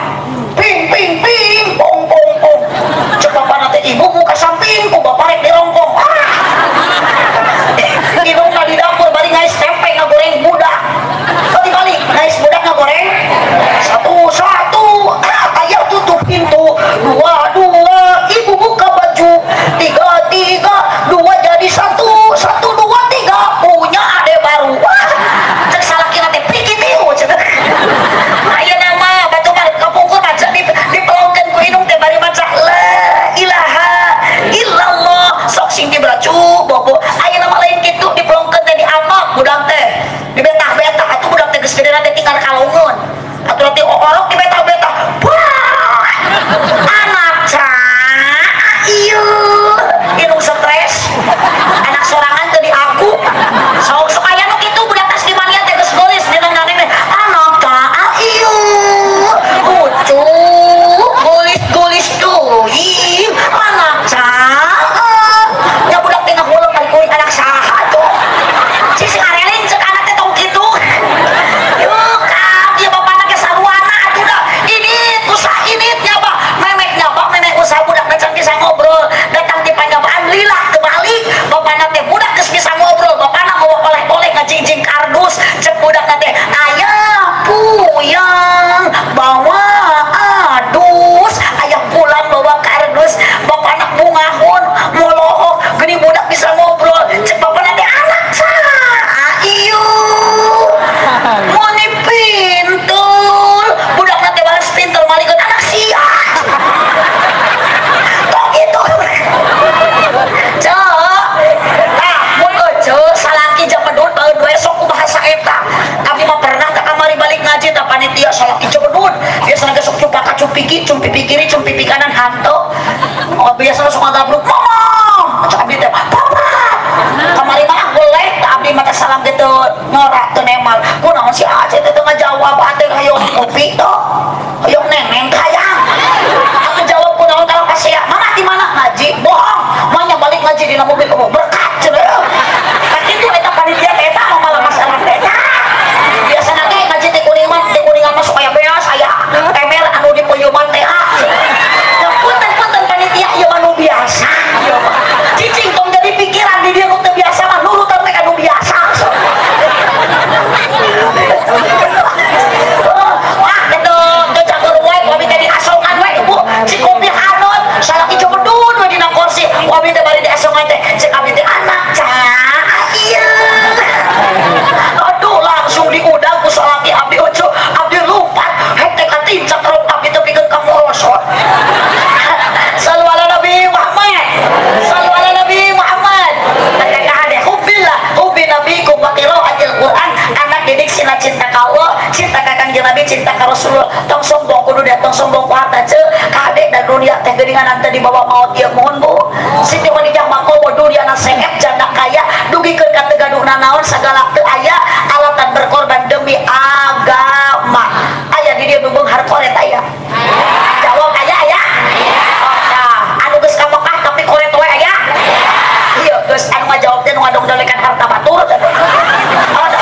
ping ping ping pong pong pong cek bapana teh ibu muka samping ku bapak rek dirongkong indungna di dapur bari ngais tempe ngagoreng budak tadi balik ngais budak ngagoreng satu ayah tutup pintu dua ibu buka baju tiga dua jadi satu dua tiga punya ade baru wah cek salah kira teh pikir teh cenah ayeuna mah batu mah kapungkur maca dipelongkeun ku indung teh bari maca la ilaha illallah sok sing diberacu bobo ayeuna mah lain kitu dipelongkeun teh diamak budak teh dibetah-betah atuh budak teh geus gedena teh tinggal kalungeun atuh nanti orok dibetah-betah wah anak ieu indung stres anak sorangan teh di aku sok supaya nu kitu budak tas di mania teh geus geulis dina nganeng teh anak ieu lucu gulis deui anak nya budak teh ngahuleng bari kulit anak saha tuh si ngarelin cek anak teh tong kitu yuk kam ieu bapana ge saruana atuh da ini usaha ini nyaba memek usaha budak datang bisa ngobrol datang di panjabaan lilah kebalik bapana teh budak geus bisa ngobrol bapana mau oleh-oleh ngajingjing kardus cek budak teh ayah puyang bawa adus ayah pulang bawa kardus bapana bungahun moloho geuning budak bisa ngobrol cek bapana teh anak ieu moni pintul budak teh balas pintul malikeun anak sia tok gitu cok nah mun euceu salaki jeung pedut baeud we sok ku bahasa eta tapi mah pernah ka kamari balik ngaji tah panitia salaki jeung pedut biasana geus sok cupa cumpi kiri cumpi kanan hanto biasana sok ngagabruk ngomong cok abdi teh papa kamari mah boleh tah abdi mah teh salam gitu norak teu nemal kunaon si Aceh teh ngajawab atuh hayang kopi teh hayang neneng hayang aku jawab kunaon kalau kasih mama di mana ngaji bohong manya balik ngaji dina mobil kamu berkat cenah kan itu eta panitia teh eta mah malah masalah teh biasana teh ngaji teh kuningan mah supaya beas aya ember anu di peuyeman teh punten panitia ieu anu biasa cicing tong jadi pikiran di dieu nu teu biasa mah nurutan teh anu biasa wah gitu sina cinta ka Allah, cinta ka Kangjeng Nabi, cinta ka Rasulullah. Tong sombong kudu dia, tong sombong ku harta ce. Kade dan dunia teh geuningan teh dibawa maut ieu mohon Bu. Siti Khadijah mangko dunia na sengep janda kaya dugikeun ka teu gaduhna naon sagala teu aya alatan berkorban demi agama. Aya di dieu nu beunghar koret aya. Jawab aya aya. Oh, nah, anu geus ka Mekah tapi koret we aya. Iya, geus anu ngajawab teh nu ngadongdolekan harta batur.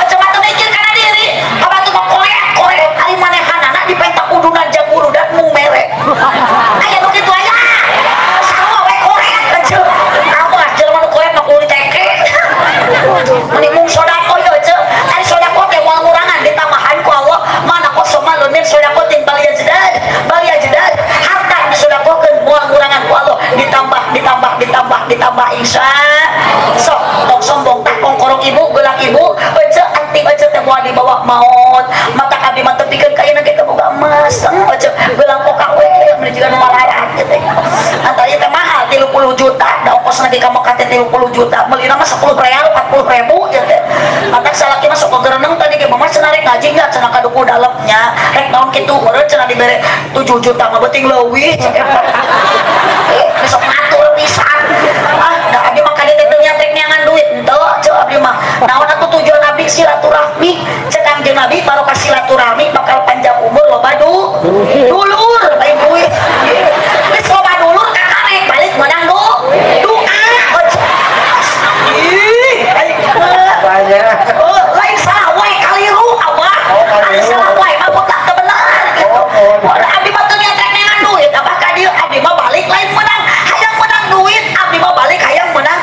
Coba tuh mikir kana diri. Apa tuh mah koret ari manehanana dipentak udunan jang urudan mung mere. Aya nu kitu aya. Sarua we koret aja. Apa jelema nu koret mah kudu diteke. Mending mung sodako yo ce. Ari sodako teh moal ngurangan ditambahan ku Allah. Mana kosoma leuneun sodako tin balia jedad. Harta disodakokeun moal ngurangan ku Allah. Ditambah insya. Sok tong sombong tah kongkorong ibu gelang ibu ece anting ece teh moal dibawa maut. Mata abdi mah teu pikeun ka ieu kita boga emas. Ece gelang kokak we menuju nu malarat teh. Antara ieu teh mahal 30 juta, da ongkosna di ka Mekah teh 30 juta. Meulina mah 10 real 40.000 ya teh. Mata salaki mah sok gereneng tadi ge mah cenah rek ngaji enggak cenah kaduku dalemnya. Rek naon kitu meureun cenah dibere 7 juta mah beuting leuwih. Besok matur pisan. Da abdi mah kade teh teu nyatek nyangan duit henteu ceu abdi mah. Naon atuh tujuan Nabi silaturahmi. Cek Kangjeng Nabi barokah silaturahmi bakal panjang umur loba dulur bae duit. Geus loba dulur kakarek balik menang doa. Banyak. Lain salah wae kaliru abah. Ari salah wae mah botak teu bener gitu. Abdi mah teu nyatek nyangan duit abah ka dieu abdi mah balik lain menang. Hayang menang duit abdi mah balik hayang menang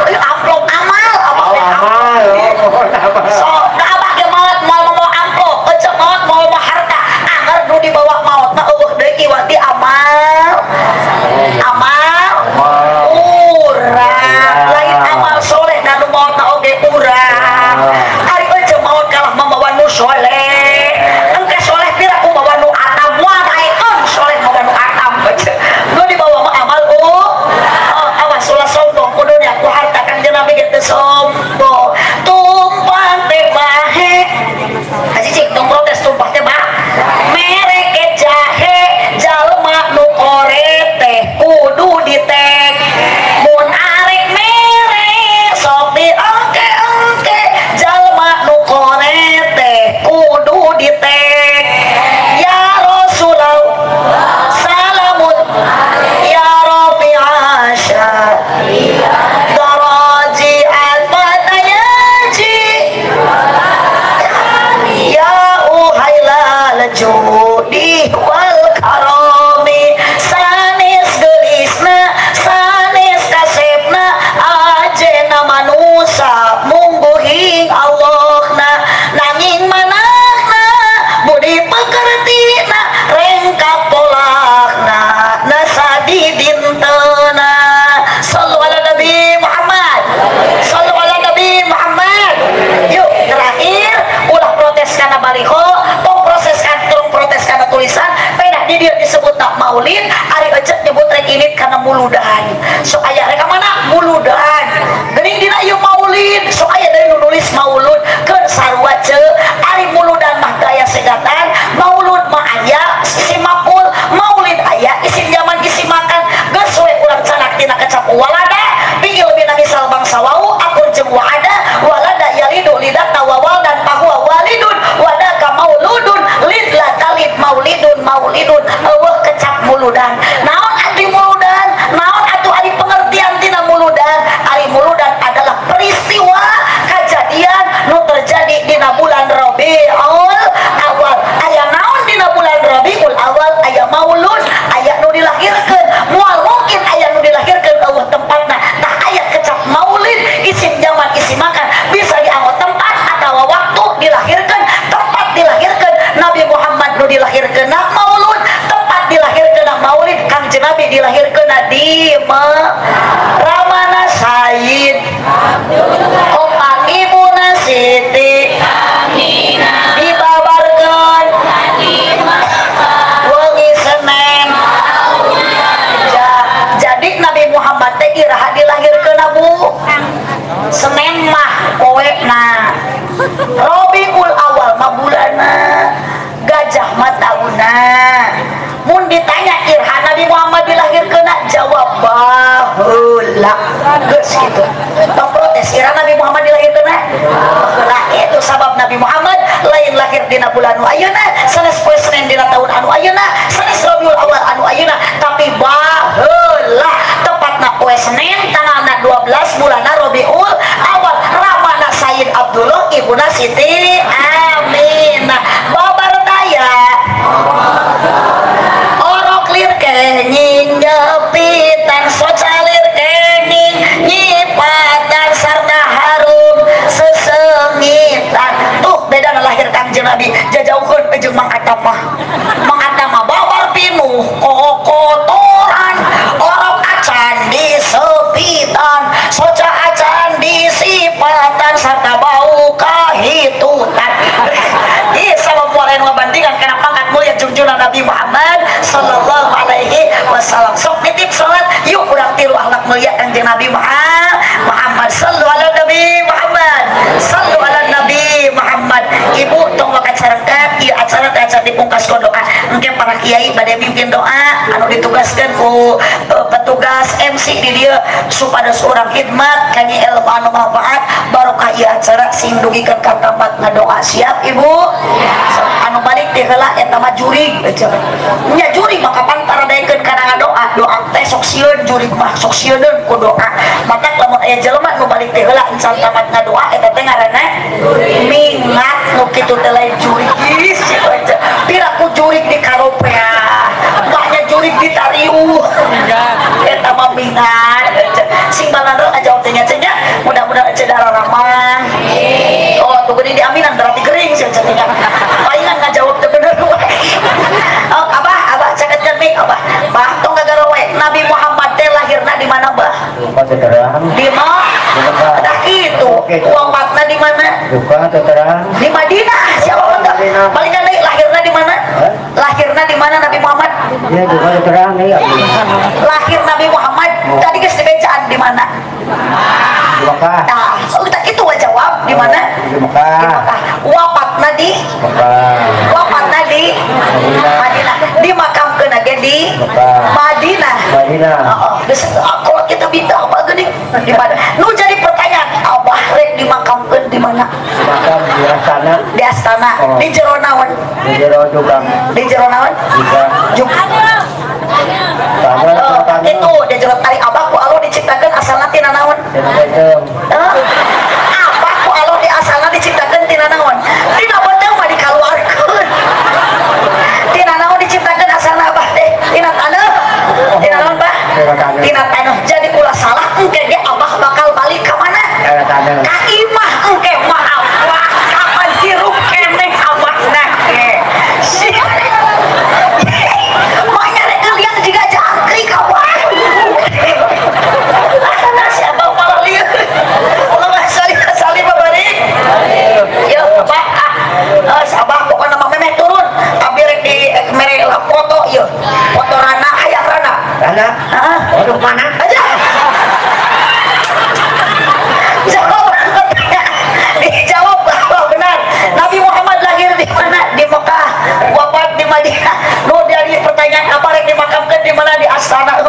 amplop amal so da abah ge maot moal amplop ece maot moal harta anger nu dibawa maot mah eueuh deui kiwati amal urang lain amal soleh dan nu maotna oge urang ari ece maot kalah membawa nu soleh engke soleh pira ku bawa nu atam moal daekeun soleh bawa nu atam ece nu dibawa mah amal awas ulah sombong ku dunia ku harta Kangjeng Nabi ge teu sombong tumpah teh bahe haji cik tong protes tumpah teh bah mere ke jahe jalma nu koret teh kudu ditek mun arek mere sok diengke jalma nu koret teh kudu ditek ya Rasulullah salamun ya Rabbi asya daraji al-fatayaji ya uhailal judi wal karomi sanis gelisna sanis kasepna ajena manusa mungguhing Allahna nanging manahna budi pekertina rengkap polakna nasadi dintena sallu ala Nabi Muhammad sallu ala Nabi Muhammad. Yuk terakhir ulah protes karena baliho tong protes karena tulisan pedah di dia disebut tak maulid ari ecet nyebut rek ini karena muludan so aya rek mana muludan geuning dina ieu maulid so aya dari nulis maulud keun sarua ceu ari muludan mah gaya segatan maulud mah aya isi mapul maulid aya isim zaman isi makan geus we urang canak tina kecap walada bingil bina misal bangsa wau akun jeung ada walada yalidu lidata wawal dan bahwa walidun wadaka mauludun lidla talid maulidun eueuh kecap muludan naon adi muludan naon atuh ari pengertian tina muludan ari muludan adalah peristiwa kejadian nu terjadi dina bulan Rabiul Awal aya naon dina bulan Rabiul Awal aya maulud aya nu dilahirkeun moal mungkin aya nu dilahirkeun eueuh tempatna tah aya kecap maulid isim zaman isi makan bisa dianggo tempat atau waktu dilahirkeun tempat dilahirkeun Nabi Muhammad nu dilahirkeun maulud tempat dilahirkeun maulid Kangjeng Nabi dilahirkeun di Ramana Sayyid Opang Ibuna Siti dibabarkeun wengi Senen jadi Nabi Muhammad teh iraha dilahirkeun Bu Senen mah poe gitu. Tong protes kira Nabi Muhammad dilahirkeun nah itu sabab Nabi Muhammad lain lahir dina bulan anu ayeuna sanes poe Senin dina tahun anu ayeuna sanes Rabiul Awal anu ayeuna tapi baheula tepatna poe Senin tanggalna 12 bulanna Rabiul Awal ramana Sayyid Abdullah ibuna Siti Aminah babar daya orok lir kenying jepitan socalir kening nyipatan sarta harum sesengitan tuh beda lahir Kangjeng Nabi jajaukeun jeung Mang Atam mah babar pinuh kokotoran orok acan disepitan soca acan disipatan sarta bau kahitutan ih sama lain ngabandingan kana pangkat mulia junjungan Nabi Muhammad sallallahu alaihi wasallam sok nitip salat yuk urang tiru akhlak mulia Kangjeng Nabi Muhammad sallallahu ala Nabi Muhammad sallallahu ala Nabi Muhammad ibu tong wakat sarengkat ieu acara teh acara dipungkas ku doa engke para kiai bade mimpin doa anu ditugaskeun ku petugas MC di dieu supados urang khidmat kangge ilmu anu manfaat barokah ieu acara sing dugikeun ka tempat ngadoa siap ibu anu balik teh heula eta mah jurig nya jurig maka pantaradaikeun kana ngadoa doa teh sok sieun jurig mah sok sieunun ku doa maka lamun aya jelema nu balik teh heula encan tamat ngadoa eta teh ngaranna mingat nu kitu teh lain jurig pira ku jurig di karopea banyak jurig di tariu eta mah mingat sing balandro ngajawab teh nya mudah-mudahan cedara ramah oh tunggu di aminan berarti gering sih cenah palingan ngajawab teh bener oh abah cakeutkeun mik abah tong gagarowe Nabi Muhammad teh lahirna di mana bah di mana dah kitu wafatna di mana di Madinah siapa enggak palingan deui lahirna di mana lahirna di mana Nabi Muhammad ya juga terang nih lahir Nabi Muhammad tadi geus dibecaan di mana di Mekah nah kita itu jawab di mana di Mekah wafatna di wafatna di Madinah dimakamkeun ge di Madinah kalau kita minta apa geuning di mana nu jadi pertanyaan abah rek dimakamkeun di mana makam di Astana di jero naon di jero juga di jero naon juga itu di jero tari abah ku Allah diciptakeun asalna tina naon abah ku Allah di asalna diciptakeun tina naon tina beuteuh mah dikaluarkeun tina naon diciptakeun asalna abah teh tina taneuh tina naon bah tina taneuh jadi ulah salah engke ge abah bakal balik ka mana ka imah engke maaf wah kapan hirup keneh abah nah makanya rek kalian juga jangkrik abah si abah malah lieu Allah salih babarik ya abah sabah pokokna mah memeh turun tapi rek di mere foto ieu foto Rana hayang Rana waduh mana aja dijawab bahwa benar Nabi Muhammad lahir di mana di Mekah wafat di Madinah nu dari pertanyaan apa rek dimakamkeun di mana di Astana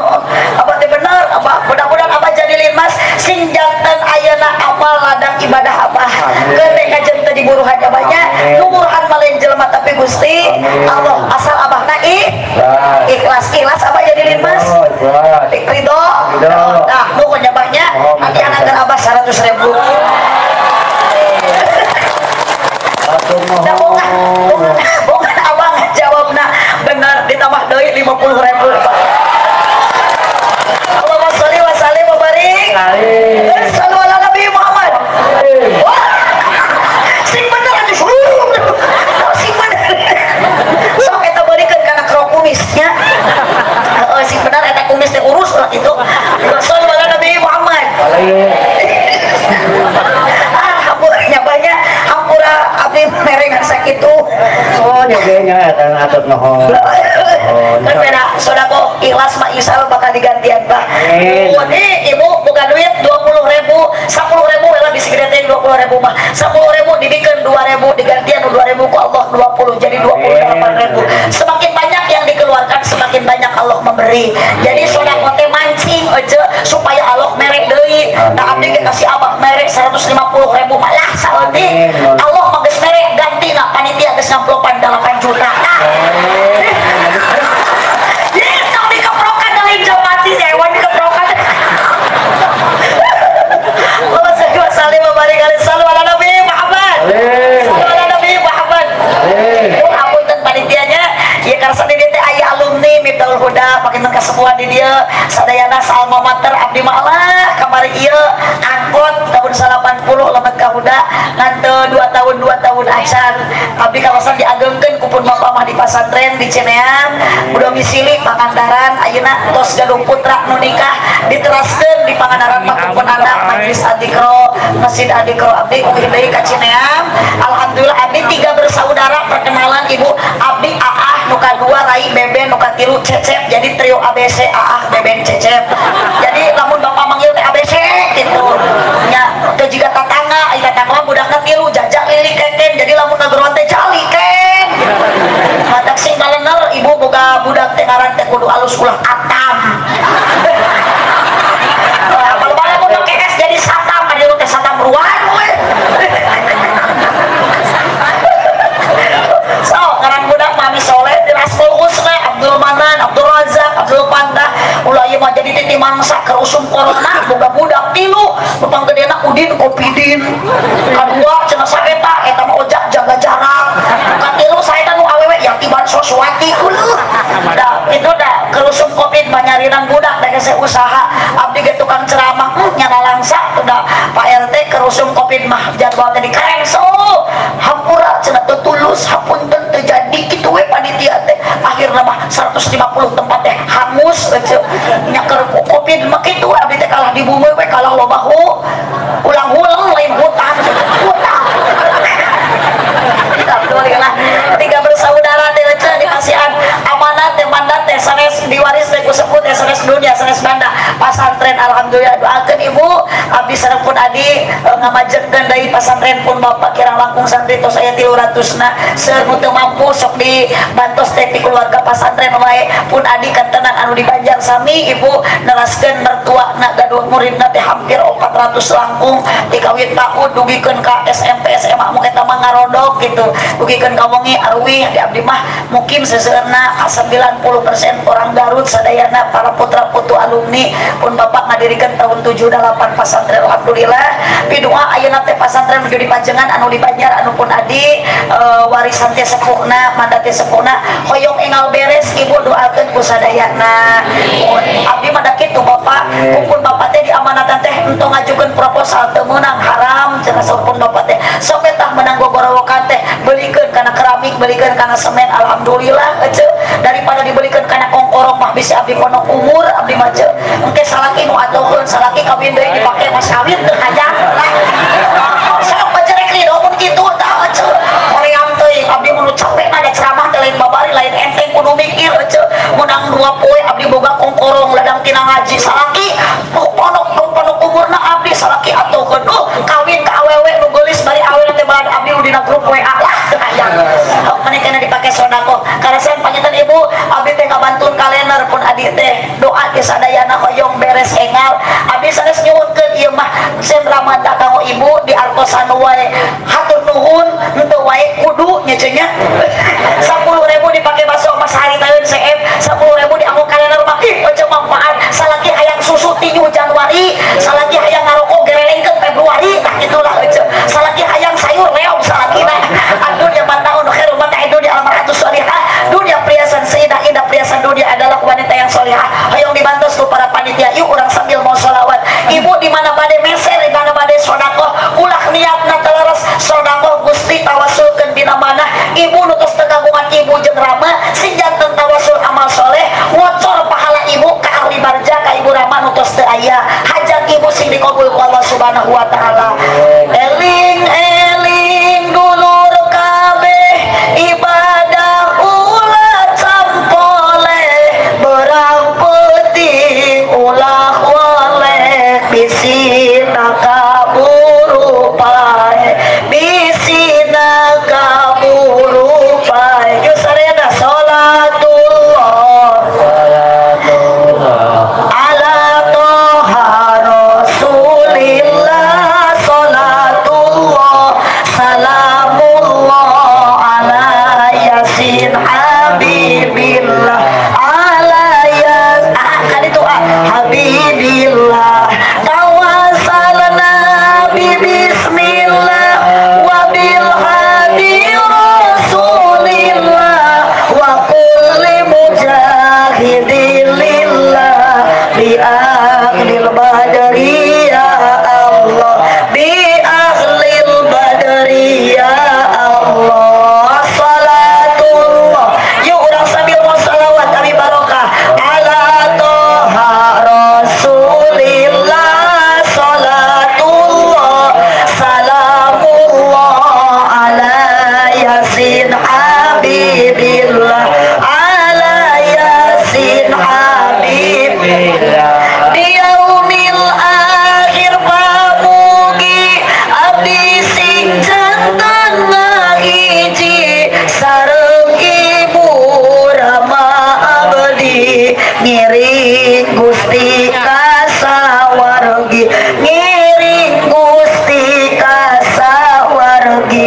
apa teh bener apa mudah-mudahan apa jadi limas sing janten ayeuna amal ladang ibadah apa keun ka janten diburuhan banyak nu buruhan malen jelema tapi Gusti Allah asal abahna ikhlas apa jadi limas ridho nah nu nyabahnya nanti anakkeun abah 100.000 Bunga abang jawabna benar ditambah deui 50.000 Allahumma sholli wa sallim wa barik sallu ala Nabi Muhammad wah sing bener atuh sing bener sok eta beurikeun kana krok kumisnya sing bener eta kumis teh urus lah itu sallu ala Nabi Muhammad hampurnya banyak hampura abdi merengan sakitu oh nyogenya eta atur nuhun kan beda sodako ikhlas mah insya Allah bakal digantian bah ibu bukan duit 20.000 10.000 lah bisa gede 20.000 mah 10.000 dibikin 2.000 digantian 2.000 ku Allah 20 jadi 28.000 semakin banyak yang dikeluarkan semakin banyak Allah memberi jadi sodako teh mancing aja supaya Allah merek deui Nah abdi ge kasih abah mere 150.000 malah saeutik. Allah mah geus mere ganti na panitia geus ngamplopan 8 juta. Nah. Itu dikeprokan dari jabati hewan dikeprokan. Allah sallallahu alaihi wa barik alaihi salam ala Nabi Muhammad. Sallallahu ala Nabi Muhammad. Apunten panitianya ya karena sadaya teh aya alumni Miftahul Huda pakinten ka semua di dieu sadayana alma mater abdi mah Allah kamari ieu angkot tahun 80 lemet ka Huda ngan 2 tahun acan abdi kawasan diagengkeun ku pun bapak mah di pasantren di Cineam domisili Pangandaran ayeuna tos Gadung Putra nu nikah diteraskeun di Pangandaran mah pun anak Majelis Adikro Masjid Adikro abdi kuwi deui ka Cineam alhamdulillah abdi 3 bersaudara perkenalan ibu abdi Aah nu kadua Rai Beben nu katilu Cecep jadi trio ABC Aah Beben Cecep jadi lamun bapak manggil teh ABC gitu nya teu jiga tatangga aya tatangga budakna tilu jajak lili keken jadi lamun ngageruan teh jali ken matak sing kalener ibu boga budak teh ngaran teh kudu alus ulah atam kalau lamun make es jadi satam ka dieu teh satam ruan we so ngaran budak Mami Soleh di Rasul Husna Abdul Manan Abdul Razak Abdul Panda ulah ieu mah jadi titi mangsa keur usum corona boga budak tilu bepang gedena Udin Kopidin kadua cenah saeta eta mah ojak jaga jarak katilu saeta nu awewe Yatiban Soswati uluh da itu da keur usum Covid mah nyarinan budak da geus usaha abdi ge tukang ceramah nyana langsa da Pak RT keur usum Covid mah jadwal teh dikansel hampura cenah teu tulus hapunten teu jadi kitu we panitia teh akhirna mah 150 tempat teh hangus nya keur Covid mah kitu abdi teh kalah di bumi we kalah lobahu ulang ulang lain hutang alhamdulillah 3 bersaudara teh dikasihan amanat teh mandat teh sanes diwaris teh ku sepuh teh sanes dunia sanes banda pasantren alhamdulillah doakeun ibu abdi sareng pun adi ngamajengkeun deui pasantren pun bapak kirang langkung santri tos aya 300na seur nu teu mampu sok dibantos teh ti keluarga pasantren wae pun adi kantenan anu di Banjar sami ibu neraskeun mertuana gaduh muridna teh hampir 400 langkung dikawin paud dugikeun ka SMP SMA mun eta mah ngarodok gitu dugikeun ka wengi arwi di abdi mah mukim seseueurna 90% orang Garut sadayana para putra putu alumni pun bapak ngadirikeun tahun 78 pasantren alhamdulillah pidoa ayeuna teh pasantren menuju dipanjengan anu di Banjar anu pun adi warisan teh sepuhna mandat teh sepuhna hoyong enggal beres ibu doakeun ku sadayana abdi mah da kitu bapak pun bapak teh diamanatan teh entong ngajukeun proposal teu meunang haram cenah sampun bapak teh sok tah menang gogorowokan teh beulikeun kana keramik beulikeun kana semen alhamdulillah daripada dibelikan kana kongkorong mah bisa abdi ponok umur abdi mah engke salaki nu atuhkeun salaki kawin deui dipake mas kawin teu hayang lah sok bacerek ri mun kitu tah hoream teuing abdi mun capek ada ceramah teh lain babari lain enteng kudu mikir menang 2 poe abdi boga kongkorong ladang tina ngaji salaki ponok umurna abdi salaki atuhkeun kawin ka awewe nu geulis bari awewe teh balada abdi nu dina grup WA lah teu hayang menikahna dipake sodako karasan panjenengan ibu abdi teh ngabantuan kalender pun adi teh doa ti sadayana hoyong beres enggal abdi sanes nyuwunkeun ieu mah sen Ramadan kanggo ibu di artosan wae hatur nuhun henteu wae kudu nya cenah 10.000 dipake baso mas hari taeun CF 10.000 dianggo kalender mah ih ojo manfaat salaki hayang susu 3 Januari salaki hayang ngarokok gerelengkeun Februari tah kitulah eueuh salaki hayang sayur leong salakina aduh zaman tahun khairul mata dunia al-mar'atus shalihah dunia priasan sayyidah indah priasan dunia adalah wanita yang shalihah hayang dibantos ku para panitia yuk urang sambil mau sholawat ibu di mana bade meser di mana bade sedekah ulah niatna talaras sedekah Gusti tawasulkeun dina mana ibu nu tos tegagungan ibu jeung Rama sing janten tawasul amal soleh ngocor pahala ibu ka ahli barja ka ibu Rama nu tos teu aya hajat ibu sing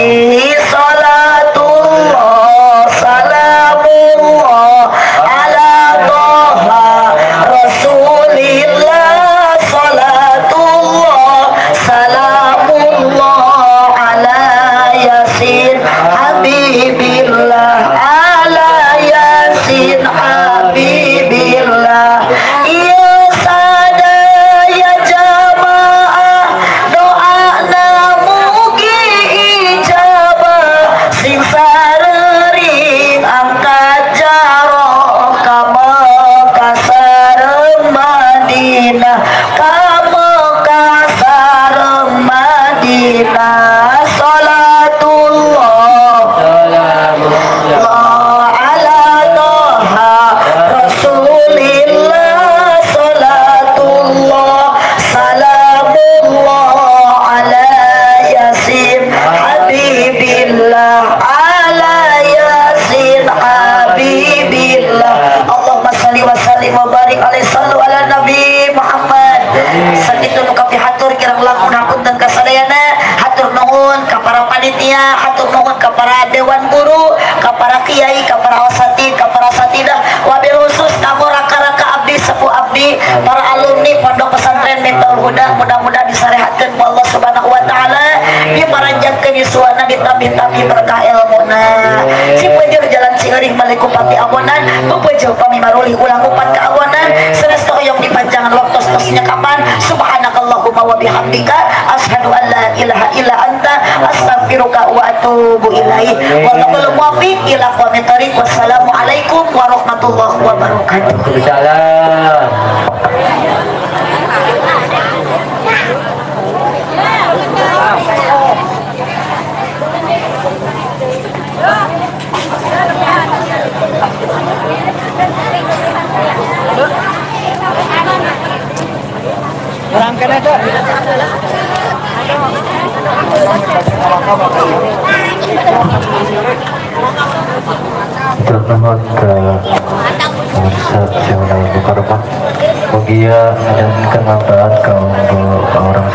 alaihi salatullah salamullah ala toha rasulillah salatullah salamullah ala yasin habibillah ala yasin habibillah ya sada ya jamaah doa mugi ijabah sing sarering angkat jaro kama kasareng Madinah kama kasareng Madinah salatullah Allah ala toha rasulillah salatullah salamullah ala yasin habibillah ala yasin habibillah Allahumma salli wa sallim wa barik alaihi sallu ala nabi Muhammad sakitu nu kapihatur kirang langkung hapunten kasadayana hatur nuhun ka para panitia hatur nuhun ka para dewan guru ka para kiai ka para wasatid ka para satidah wabil khusus kamu raka-raka abdi sepuh abdi para alumni pondok pesantren Miftahul Huda mudah-mudahan disarehatkeun ku Allah Subhanahu wa taala diparanjangkeun yuswana ditambih-tambih berkah ilmuna si peujeuh jalan sieuring maliku pati awonan pepeujeuh pamimarulih ulang upat ka awonan sanes hoyong dipanjangan waktos-tosnya kapan subhanakallahumma wa bihamdika asyhadu an la ilaha illa anta astaghfiruka wa atubu ilaik wallahu muwaffiq ila aqwamit thoriq wassalamu alaikum warahmatullahi wabarakatuh. Waalaikumsalam. Orang kena tu. Termohon ke pemirsa Semenanjung Bukarma, mugia dan kemanfaat kaum orang